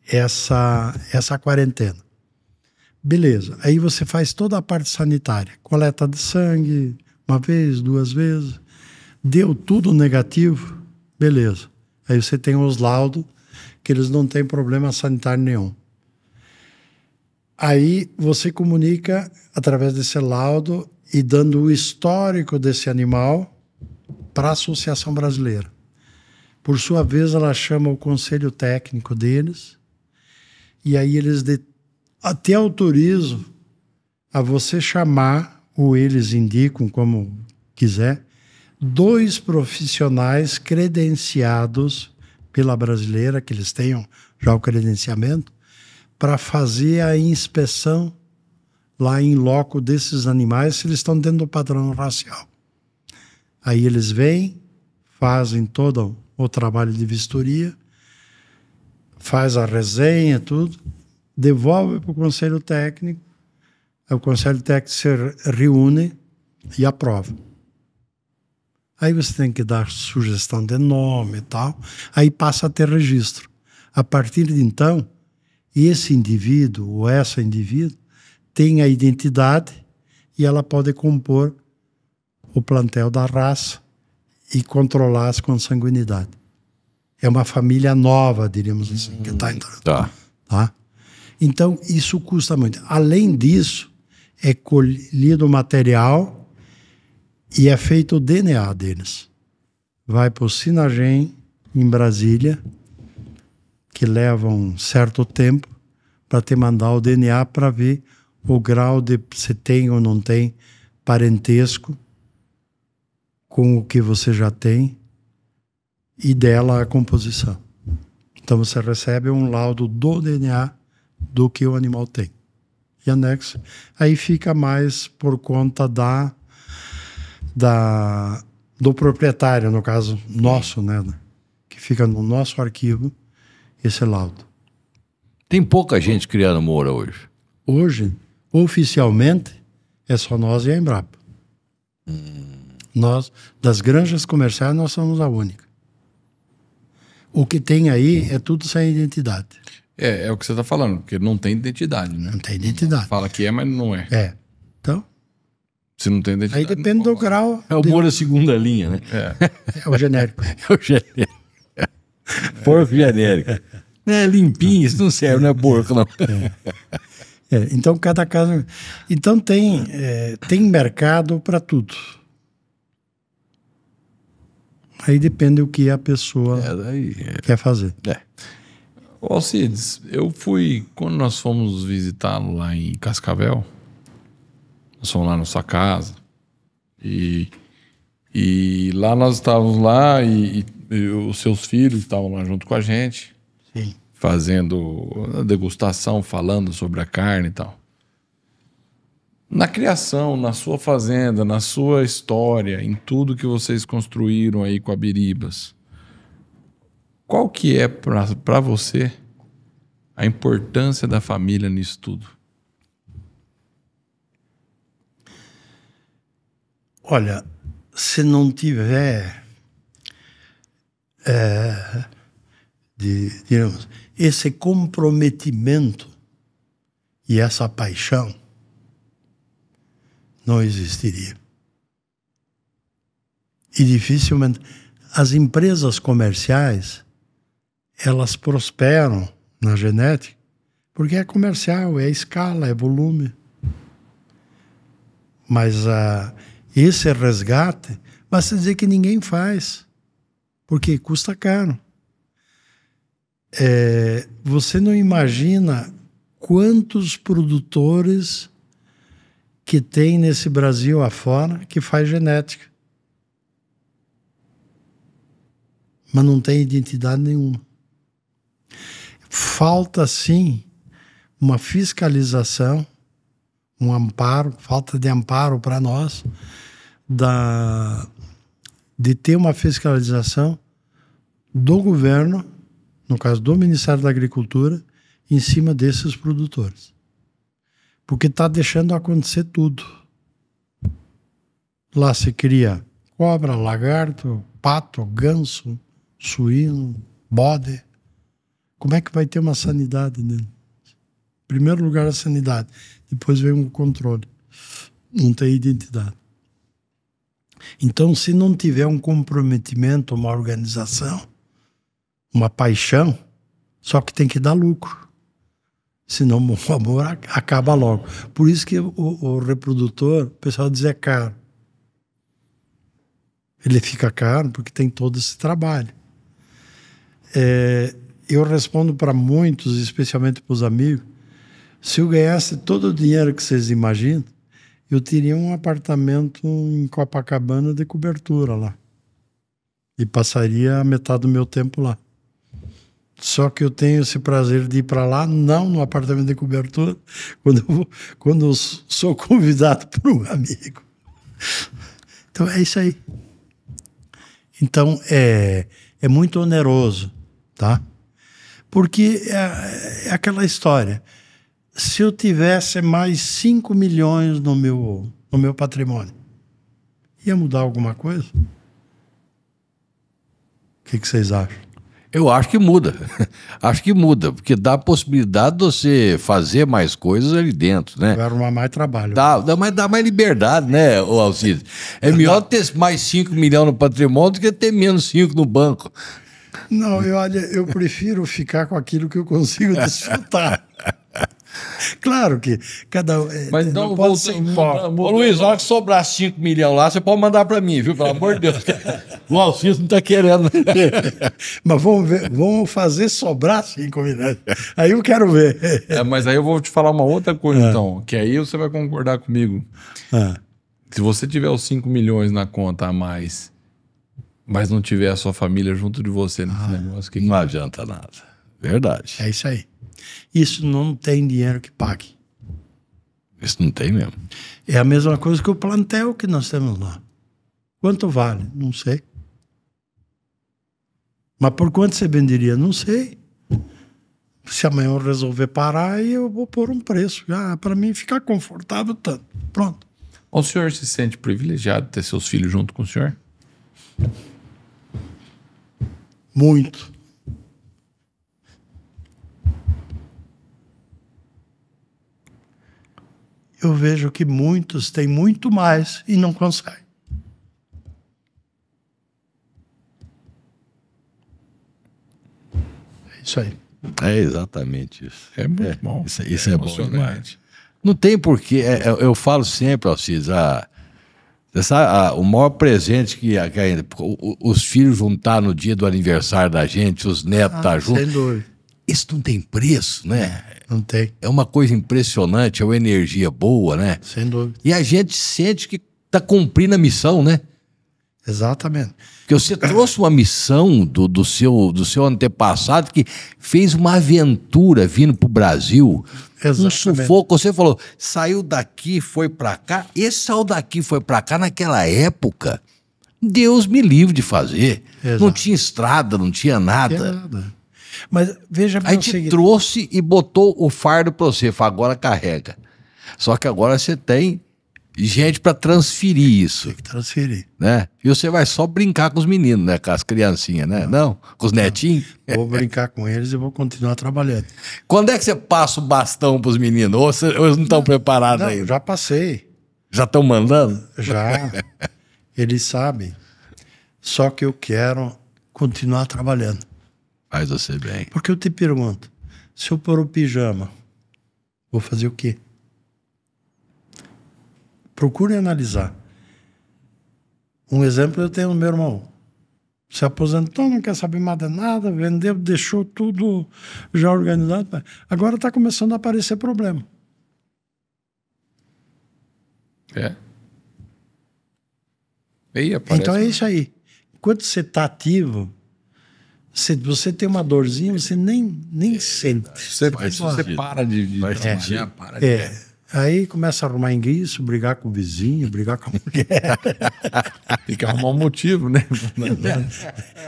essa quarentena. Beleza. Aí você faz toda a parte sanitária. Coleta de sangue, uma vez, 2 vezes. Deu tudo negativo. Beleza. Aí você tem os laudos que eles não têm problema sanitário nenhum. Aí você comunica através desse laudo e dando o histórico desse animal para a Associação Brasileira. Por sua vez, ela chama o conselho técnico deles e aí eles até autorizam a você chamar, ou eles indicam, como quiser, 2 profissionais credenciados pela brasileira, que eles tenham já o credenciamento, para fazer a inspeção lá em loco desses animais, se eles estão dentro do padrão racial. Aí eles vêm, fazem todo o trabalho de vistoria, faz a resenha, tudo, devolve para o Conselho Técnico, o Conselho Técnico se reúne e aprova. Aí você tem que dar sugestão de nome e tal, aí passa a ter registro. A partir de então, esse indivíduo ou essa indivíduo tem a identidade e ela pode compor o plantel da raça e controlar as consanguinidades. É uma família nova, diríamos assim, que está entrando. Tá? Então, isso custa muito. Além disso, é colhido o material e é feito o DNA deles. Vai para o Sinagem, em Brasília, que leva um certo tempo para te mandar o DNA para ver o grau de se tem ou não tem parentesco com o que você já tem e dela a composição. Então você recebe um laudo do DNA do que o animal tem. E anexo. Aí fica mais por conta do proprietário, no caso nosso, né? Que fica no nosso arquivo esse laudo. Tem pouca gente criando moura hoje. Hoje, oficialmente, é só nós e a Embrapa. Nós, das granjas comerciais, nós somos a única. O que tem aí é tudo sem identidade. É o que você está falando, porque não tem identidade, né? Não tem identidade. Fala que é, mas não é. É. Então, Se não tem identidade. aí depende do grau. É o moura segunda linha, né? É o genérico. É o genérico. Porco genérico. É limpinho, isso não serve, não é porco, não. Então, cada caso... Então, tem mercado para tudo. Aí depende do que a pessoa quer fazer. Ô Alcides, eu fui... Quando nós fomos visitá-lo lá em Cascavel, nós fomos lá na sua casa, e lá nós estávamos lá e os seus filhos estavam lá junto com a gente. Sim. Fazendo a degustação, falando sobre a carne e tal. Na criação, na sua fazenda, na sua história, em tudo que vocês construíram aí com a Biribas, qual que é para você a importância da família nisso tudo? Olha, se não tiver digamos, esse comprometimento e essa paixão, não existiria. E dificilmente as empresas comerciais, elas prosperam na genética porque é comercial, é escala, é volume. Mas esse resgate, basta dizer que ninguém faz, porque custa caro. Você não imagina quantos produtores que tem nesse Brasil afora que faz genética, mas não tem identidade nenhuma. Falta, sim, uma fiscalização, um amparo, falta de amparo para nós, de ter uma fiscalização do governo, no caso do Ministério da Agricultura, em cima desses produtores. Porque está deixando acontecer tudo. Lá se cria cobra, lagarto, pato, ganso, suíno, bode. Como é que vai ter uma sanidade nele? Em primeiro lugar, a sanidade. Depois vem o controle. Não tem identidade. Então, se não tiver um comprometimento, uma organização, uma paixão, só que tem que dar lucro. Senão o amor acaba logo. Por isso que o reprodutor, o pessoal diz, é caro. Ele fica caro porque tem todo esse trabalho. Eu respondo para muitos, especialmente para os amigos, se eu ganhasse todo o dinheiro que vocês imaginam, eu teria um apartamento em Copacabana de cobertura lá. E passaria a metade do meu tempo lá. Só que eu tenho esse prazer de ir para lá, não no apartamento de cobertura, quando eu sou convidado por um amigo. Então é isso aí. Então é muito oneroso, tá? Porque é aquela história. Se eu tivesse mais 5 milhões no meu patrimônio, ia mudar alguma coisa? O que vocês acham? Eu acho que muda. Acho que muda, porque dá a possibilidade de você fazer mais coisas ali dentro, né? Vai arrumar mais trabalho. Dá mais liberdade, né, Alcides? É melhor ter mais 5 milhões no patrimônio do que ter menos 5 no banco. Não, olha, eu prefiro ficar com aquilo que eu consigo desfrutar. Claro que cada Mas então, não pode ser Ô Luiz, na hora que sobrar 5 milhões lá, você pode mandar para mim, viu? Pelo amor de Deus. O Alcides não tá querendo. Mas vamos ver, vamos fazer sobrar 5 milhões. Aí eu quero ver. Mas aí eu vou te falar uma outra coisa, então, que aí você vai concordar comigo. Se você tiver os 5 milhões na conta a mais, mas não tiver a sua família junto de você nesse negócio, Não adianta nada. Verdade. É isso aí. Isso não tem dinheiro que pague. Isso não tem mesmo. É a mesma coisa que o plantel que nós temos lá. Quanto vale? Não sei. Mas por quanto você venderia? Não sei. Se amanhã eu resolver parar, aí eu vou pôr um preço. Para mim ficar confortável tanto. Pronto. O senhor se sente privilegiado de ter seus filhos junto com o senhor? Muito. Eu vejo que muitos têm muito mais e não conseguem. É isso aí. É exatamente isso. É muito bom. Isso é bom emocionante. demais. Não tem porquê. Eu falo sempre, Alcides, você sabe, o maior presente que os filhos juntar no dia do aniversário da gente, os netos estar juntos. Sem dúvida. Isso não tem preço, né? Não tem. É uma coisa impressionante, é uma energia boa, né? Sem dúvida. E a gente sente que está cumprindo a missão, né? Exatamente. Porque você trouxe uma missão do seu antepassado que fez uma aventura vindo para o Brasil. Exatamente. Um sufoco. Você falou, saiu daqui, foi para cá. Esse saiu daqui, foi para cá naquela época. Deus me livre de fazer. Exato. Não tinha estrada, não tinha nada. Não tinha nada. Mas veja A bem o gente seguinte. trouxe e botou o fardo para você. Falou, agora carrega. Só que agora você tem gente para transferir isso, Tem que transferir. né? E você vai só brincar com os meninos, né? Com as criancinhas, né? Não, com os netinhos. Vou brincar com eles e vou continuar trabalhando. Quando é que você passa o bastão pros meninos? Ou eles não estão preparados Não, ainda? já passei. Já estão mandando? Já. Eles sabem. Só que eu quero continuar trabalhando. Faz você bem. Porque eu te pergunto, se eu pôr o pijama, vou fazer o quê? Procure analisar. Um exemplo eu tenho no meu irmão. Se aposentou, não quer saber mais de nada, vendeu, deixou tudo já organizado. Agora está começando a aparecer problema. É. Aí aparece. Então é isso aí. Enquanto você está ativo, você tem uma dorzinha, você nem sente. Você para de trabalhar, para de... Aí começa a arrumar enguiço, brigar com o vizinho, brigar com a mulher. Tem que arrumar um motivo, né?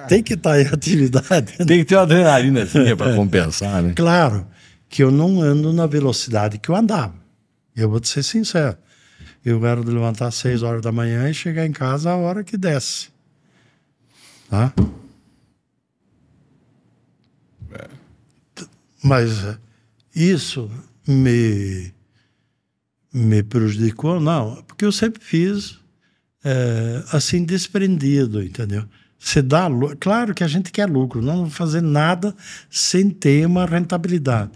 Tem que estar em atividade. Tem que ter uma adrenalina assim para compensar, né? Claro que eu não ando na velocidade que eu andava. Eu vou te ser sincero. Eu quero levantar às 6 horas da manhã e chegar em casa a hora que desce. Tá? Mas isso me prejudicou? Não, porque eu sempre fiz assim, desprendido, entendeu? Você dá claro que a gente quer lucro, não vamos fazer nada sem ter uma rentabilidade.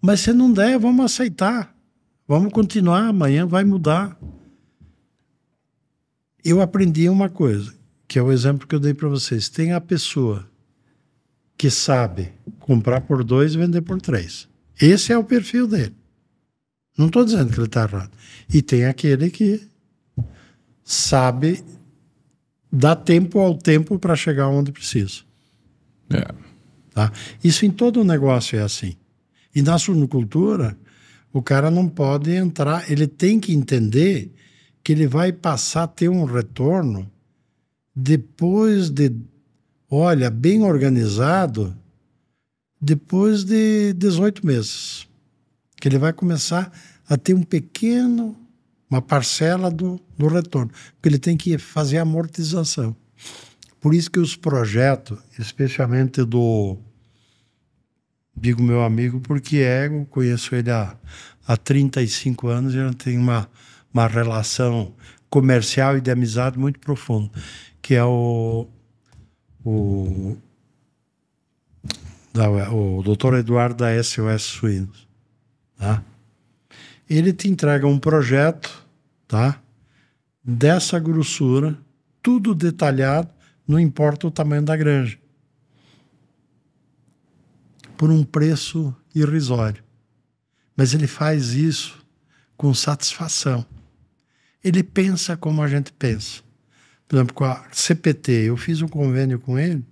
Mas se não der, vamos aceitar. Vamos continuar, amanhã vai mudar. Eu aprendi uma coisa, que é o exemplo que eu dei para vocês. Tem a pessoa que sabe comprar por 2 e vender por 3. Esse é o perfil dele. Não estou dizendo que ele está errado. E tem aquele que sabe dar tempo ao tempo para chegar onde precisa. É. Tá? Isso em todo negócio é assim. E na suinocultura, o cara não pode entrar, ele tem que entender que ele vai passar a ter um retorno depois de, olha, bem organizado, depois de 18 meses. Que ele vai começar a ter uma parcela do retorno. Porque ele tem que fazer a amortização. Por isso que os projetos, especialmente digo meu amigo, porque eu conheço ele há 35 anos e ele tem uma relação comercial e de amizade muito profunda, que é o o Dr. Eduardo da SOS Suínos, tá? Ele te entrega um projeto, tá? Dessa grossura, tudo detalhado, não importa o tamanho da granja, por um preço irrisório. Mas ele faz isso com satisfação. Ele pensa como a gente pensa. Por exemplo, com a CPT, eu fiz um convênio com ele,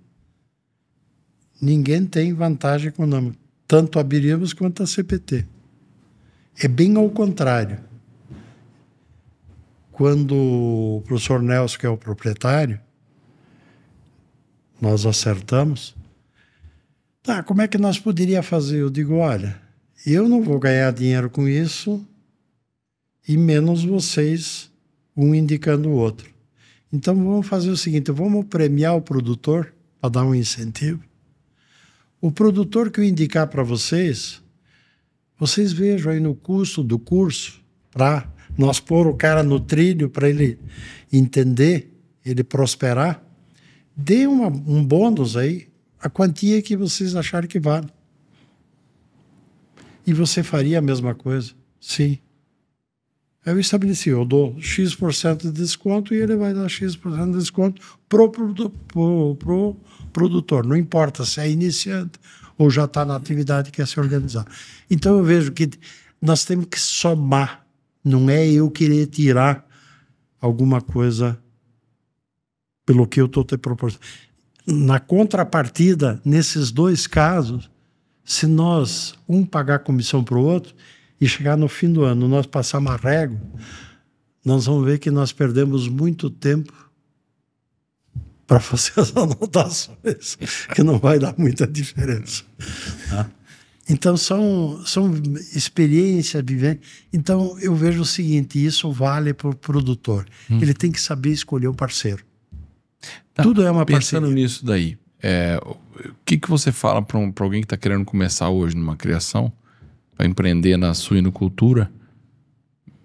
ninguém tem vantagem econômica, tanto a Biribas quanto a CPT. É bem ao contrário. Quando o professor Nelson, que é o proprietário, nós acertamos, tá, como é que nós poderíamos fazer? Eu digo, olha, eu não vou ganhar dinheiro com isso e menos vocês, um indicando o outro. Então vamos fazer o seguinte, vamos premiar o produtor para dar um incentivo. O produtor que eu indicar para vocês vejam aí no custo do curso, para nós pôr o cara no trilho, para ele entender, ele prosperar, dê um bônus aí, a quantia que vocês acharem que vale. E você faria a mesma coisa? Sim. Eu estabeleci, eu dou X% de desconto e ele vai dar X% de desconto pro produtor. Não importa se é iniciante ou já está na atividade que quer se organizar. Então eu vejo que nós temos que somar. Não é eu querer tirar alguma coisa pelo que eu estou te proporcionando. Na contrapartida, nesses dois casos, se nós, um pagar comissão para o outro, e chegar no fim do ano, nós passarmos a régua, nós vamos ver que nós perdemos muito tempo para fazer as anotações, que não vai dar muita diferença. Tá? Então, são experiências, vivências. Então, eu vejo o seguinte, isso vale para o produtor. Ele tem que saber escolher o parceiro. Tá, tudo é uma parceria. Pensando nisso daí, o que você fala para alguém que está querendo começar hoje numa criação, para empreender na suinocultura?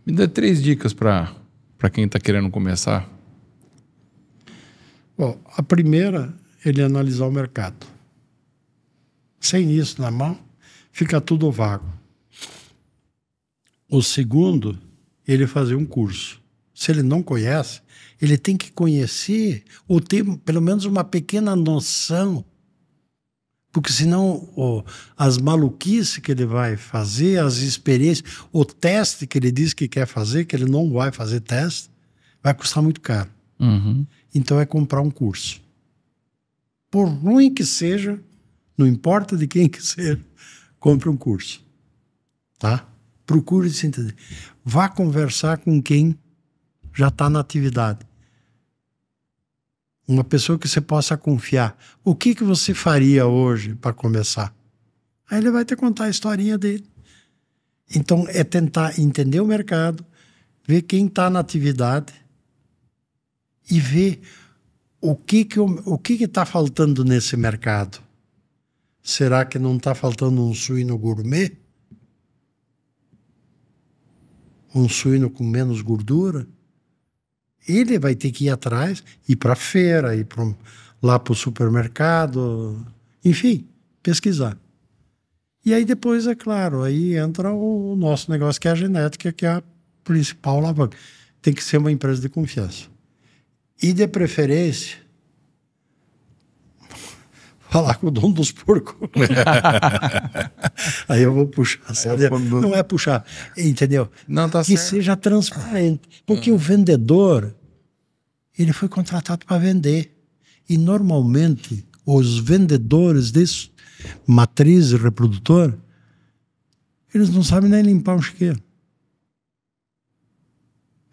Me dê 3 dicas para quem está querendo começar. Bom, a primeira, ele analisar o mercado. Sem isso na mão, fica tudo vago. O segundo, ele fazer um curso. Se ele não conhece, ele tem que conhecer ou ter pelo menos uma pequena noção, porque senão as maluquices que ele vai fazer, as experiências, o teste que ele diz que quer fazer, que ele não vai fazer teste, vai custar muito caro. Uhum. Então é comprar um curso. Por ruim que seja, não importa de quem que seja, compre um curso. Tá? Procure se entender. Vá conversar com quem já está na atividade. Uma pessoa que você possa confiar. O que você faria hoje para começar? Aí ele vai te contar a historinha dele. Então, é tentar entender o mercado, ver quem está na atividade e ver o que está faltando nesse mercado. Será que não está faltando um suíno gourmet? Um suíno com menos gordura? Ele vai ter que ir atrás, ir para a feira, ir lá para o supermercado, enfim, pesquisar. E aí depois, é claro, aí entra o nosso negócio, que é a genética, que é a principal alavanca. Tem que ser uma empresa de confiança. E de preferência, falar com o dono dos porcos. Aí eu vou puxar. Não é puxar, entendeu? Não, tá que certo. seja transparente. Porque o vendedor, ele foi contratado para vender. E normalmente, os vendedores de matriz reprodutora, eles não sabem nem limpar um chiqueiro.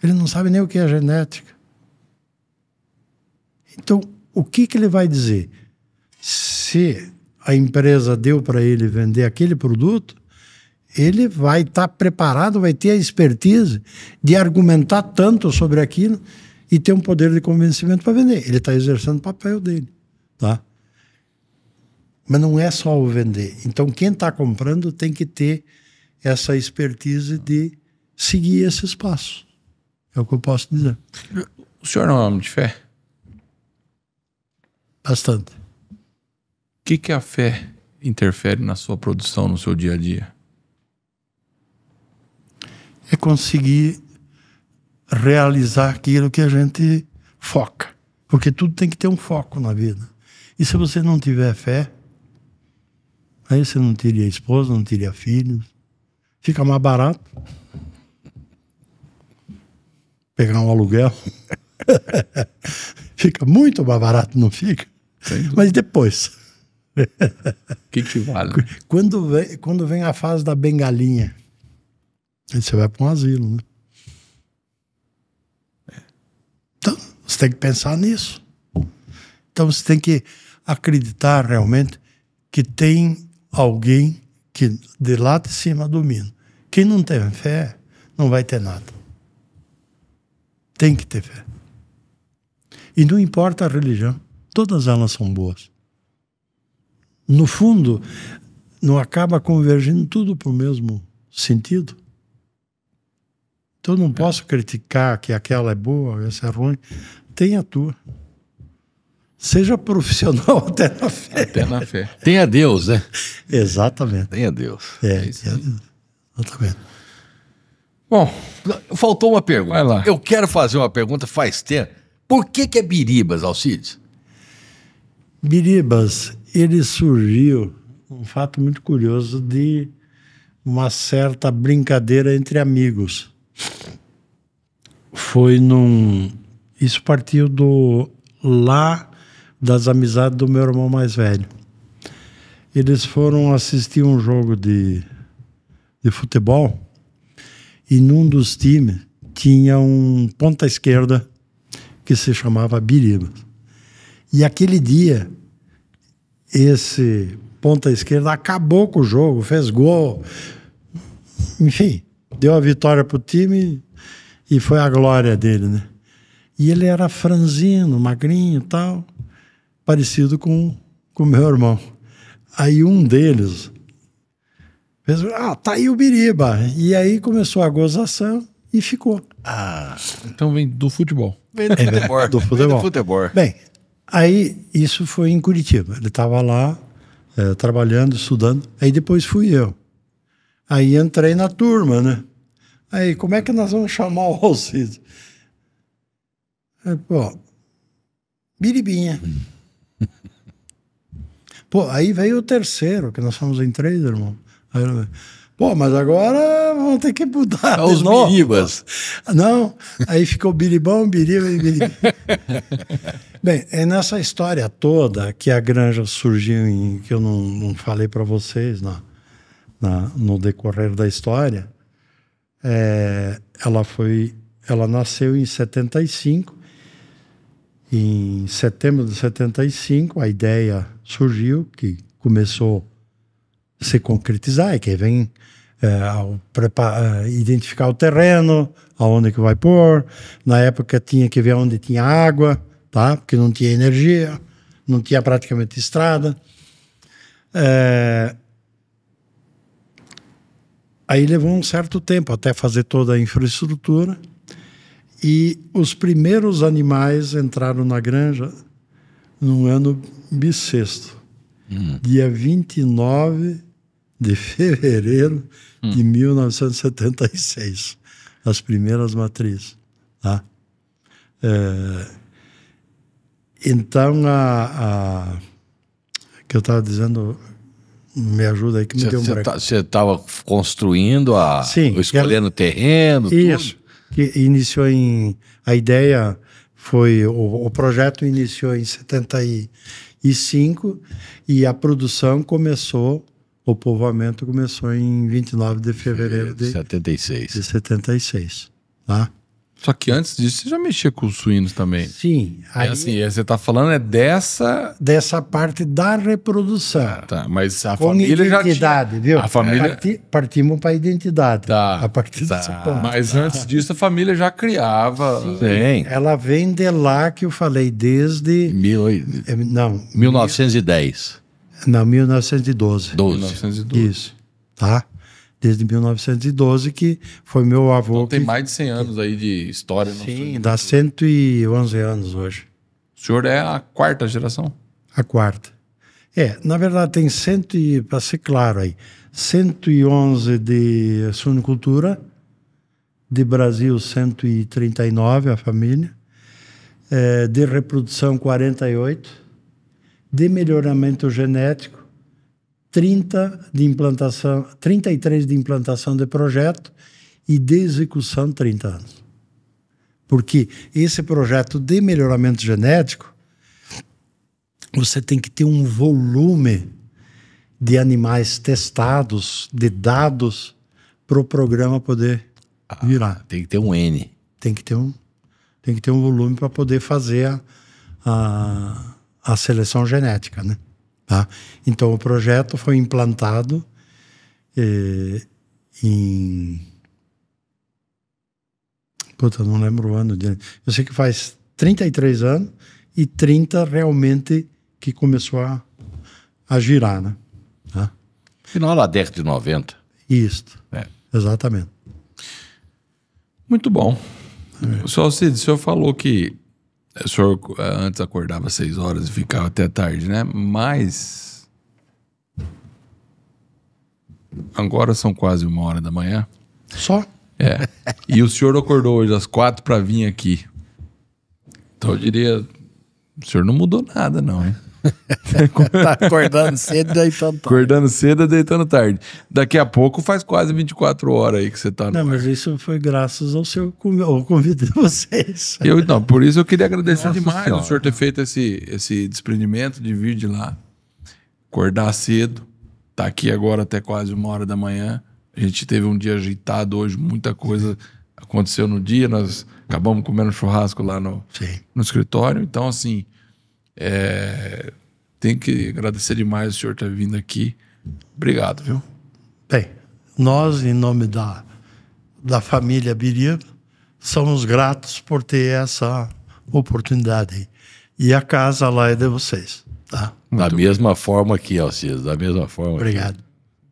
Eles não sabem nem o que é genética. Então, o que ele vai dizer? Se a empresa deu para ele vender aquele produto, ele vai estar preparado, vai ter a expertise de argumentar tanto sobre aquilo e ter um poder de convencimento para vender. Ele está exercendo o papel dele, tá? Mas não é só o vender. Então, quem está comprando tem que ter essa expertise de seguir esses passos. É o que eu posso dizer. O senhor não é homem de fé? Bastante. que a fé interfere na sua produção, no seu dia a dia? É conseguir realizar aquilo que a gente foca. Porque tudo tem que ter um foco na vida. E se você não tiver fé, aí você não teria esposa, não teria filhos. Fica mais barato pegar um aluguel. Fica muito mais barato, não fica? Mas depois. O que vale? Quando vem a fase da bengalinha, aí você vai para um asilo, né? Então, você tem que pensar nisso. Então, você tem que acreditar realmente que tem alguém que de lá de cima domina. Quem não tem fé, não vai ter nada. Tem que ter fé. E não importa a religião, todas elas são boas. No fundo, não acaba convergindo tudo para o mesmo sentido. Então, eu não posso criticar que aquela é boa, essa é ruim. Tem a tua. Seja profissional até na fé. Até na fé. Tenha Deus, né? Exatamente. Tenha Deus. Exatamente. Bom, faltou uma pergunta. Vai lá. Eu quero fazer uma pergunta faz tempo. Por que é Biribas, Alcides? Biribas, ele surgiu, um fato muito curioso, de uma certa brincadeira entre amigos. Isso partiu das amizades do meu irmão mais velho. Eles foram assistir um jogo de futebol e num dos times tinha um ponta esquerda que se chamava Biribas. E aquele dia, esse ponta esquerda acabou com o jogo, fez gol, enfim, deu a vitória pro time e foi a glória dele, né? E ele era franzino, magrinho e tal, parecido com o meu irmão. Aí um deles fez, tá aí o Biriba. E aí começou a gozação e ficou. Então vem do futebol. Vem do futebol. Bem, aí isso foi em Curitiba. Ele estava lá trabalhando, estudando. Aí depois fui eu. Aí entrei na turma, né? Aí, como é que nós vamos chamar o Alcides? Biribinha. Aí veio o terceiro, que nós fomos em 3, irmão. Aí, mas agora vamos ter que mudar os Biribas. Não, aí ficou Biribão, Biriba e Biriba. Bem, é nessa história toda que a granja surgiu, que eu não falei para vocês no decorrer da história. Ela nasceu em 75. Em setembro de 75, a ideia surgiu, que começou a se concretizar, e que vem identificar o terreno, aonde que vai pôr. Na época tinha que ver onde tinha água, tá? Porque não tinha energia, não tinha praticamente estrada. Aí levou um certo tempo até fazer toda a infraestrutura. E os primeiros animais entraram na granja no ano bissexto, dia 29 de fevereiro de 1976. As primeiras matrizes. Tá? Então, que eu estava dizendo, me ajuda aí que me deu um break. Você estava construindo, Sim, escolhendo terreno, isso. Tudo? Que iniciou a ideia foi, o projeto iniciou em 75 e a produção começou, o povoamento começou em 29 de fevereiro de 76, tá? Só que antes disso você já mexia com os suínos também. Sim. Aí, assim, você está falando dessa parte da reprodução. Tá, mas a com família identidade, já tinha... viu? A família... Partimos para a identidade. Tá. A partir desse ponto. Mas antes disso a família já criava... Sim. Ela vem de lá que eu falei, desde... 1910. Não, 1912. 1912. Isso, tá? Desde 1912, que foi meu avô... Então tem mais de 100 anos aí de história. Sim, dá 111 anos hoje. O senhor é a 4ª geração? A 4ª. Na verdade tem para ser claro aí, 111 de suinicultura, de Brasil 139 a família, de reprodução 48, de melhoramento genético 33 de implantação de projeto e de execução 30 anos. Porque esse projeto de melhoramento genético, você tem que ter um volume de animais testados, de dados, para o programa poder virar. Tem que ter um N. Tem que ter um volume para poder fazer a seleção genética, né? Tá? Então, o projeto foi implantado em... Puta, não lembro o ano dele. Eu sei que faz 33 anos e 30 realmente que começou a girar, né? Tá? Final da década de 90. Isso. Exatamente. Muito bom. Só o senhor falou que o senhor antes acordava 6 horas e ficava até tarde, né? Mas agora são quase 1h da manhã. Só? E o senhor acordou hoje às 4 para vir aqui. Então eu diria, o senhor não mudou nada, não, hein? Tá acordando cedo e deitando tarde. Acordando cedo e deitando tarde. Daqui a pouco faz quase 24 horas aí que você tá no Não, mas isso foi graças ao convite de vocês. Não, por isso eu queria agradecer demais Senhora. o senhor ter feito esse desprendimento de vir de lá, acordar cedo, tá aqui agora até quase 1h da manhã. A gente teve um dia agitado hoje, muita coisa aconteceu no dia, nós acabamos comendo churrasco lá no escritório. Então, assim, tem que agradecer demais o senhor ter vindo aqui. Obrigado, viu? Bem, nós, em nome da família Biriba, somos gratos por ter essa oportunidade aí. E a casa lá é de vocês, tá? Da mesma forma aqui, Alcides, da mesma forma. Obrigado.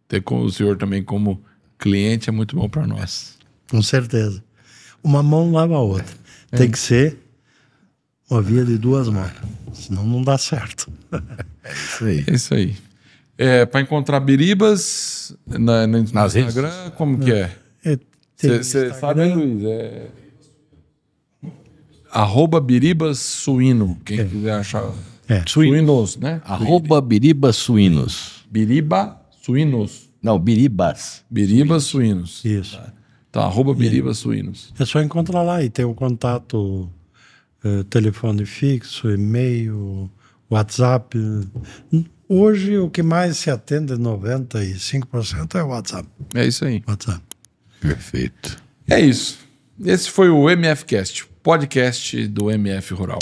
Ter com o senhor também como cliente é muito bom para nós. Com certeza. Uma mão lava a outra. Tem que ser uma via de 2 mãos. Senão não dá certo. Isso aí. É isso aí. Para encontrar Biribas nas Instagram, como que é? Você sabe, hein, Luiz? @Biribas Suíno. Quem quiser achar. Suínos, né? @Biriba Suínos. Biriba Suínos. Não, Biribas. Biribas Suínos. Isso. Tá, @Biribas Suínos. É só encontrar lá e tem o contato, telefone fixo, e-mail, WhatsApp. Hoje o que mais se atende, 95%, é o WhatsApp. É isso aí. WhatsApp. Perfeito. É isso. Esse foi o MFcast, podcast do MF Rural.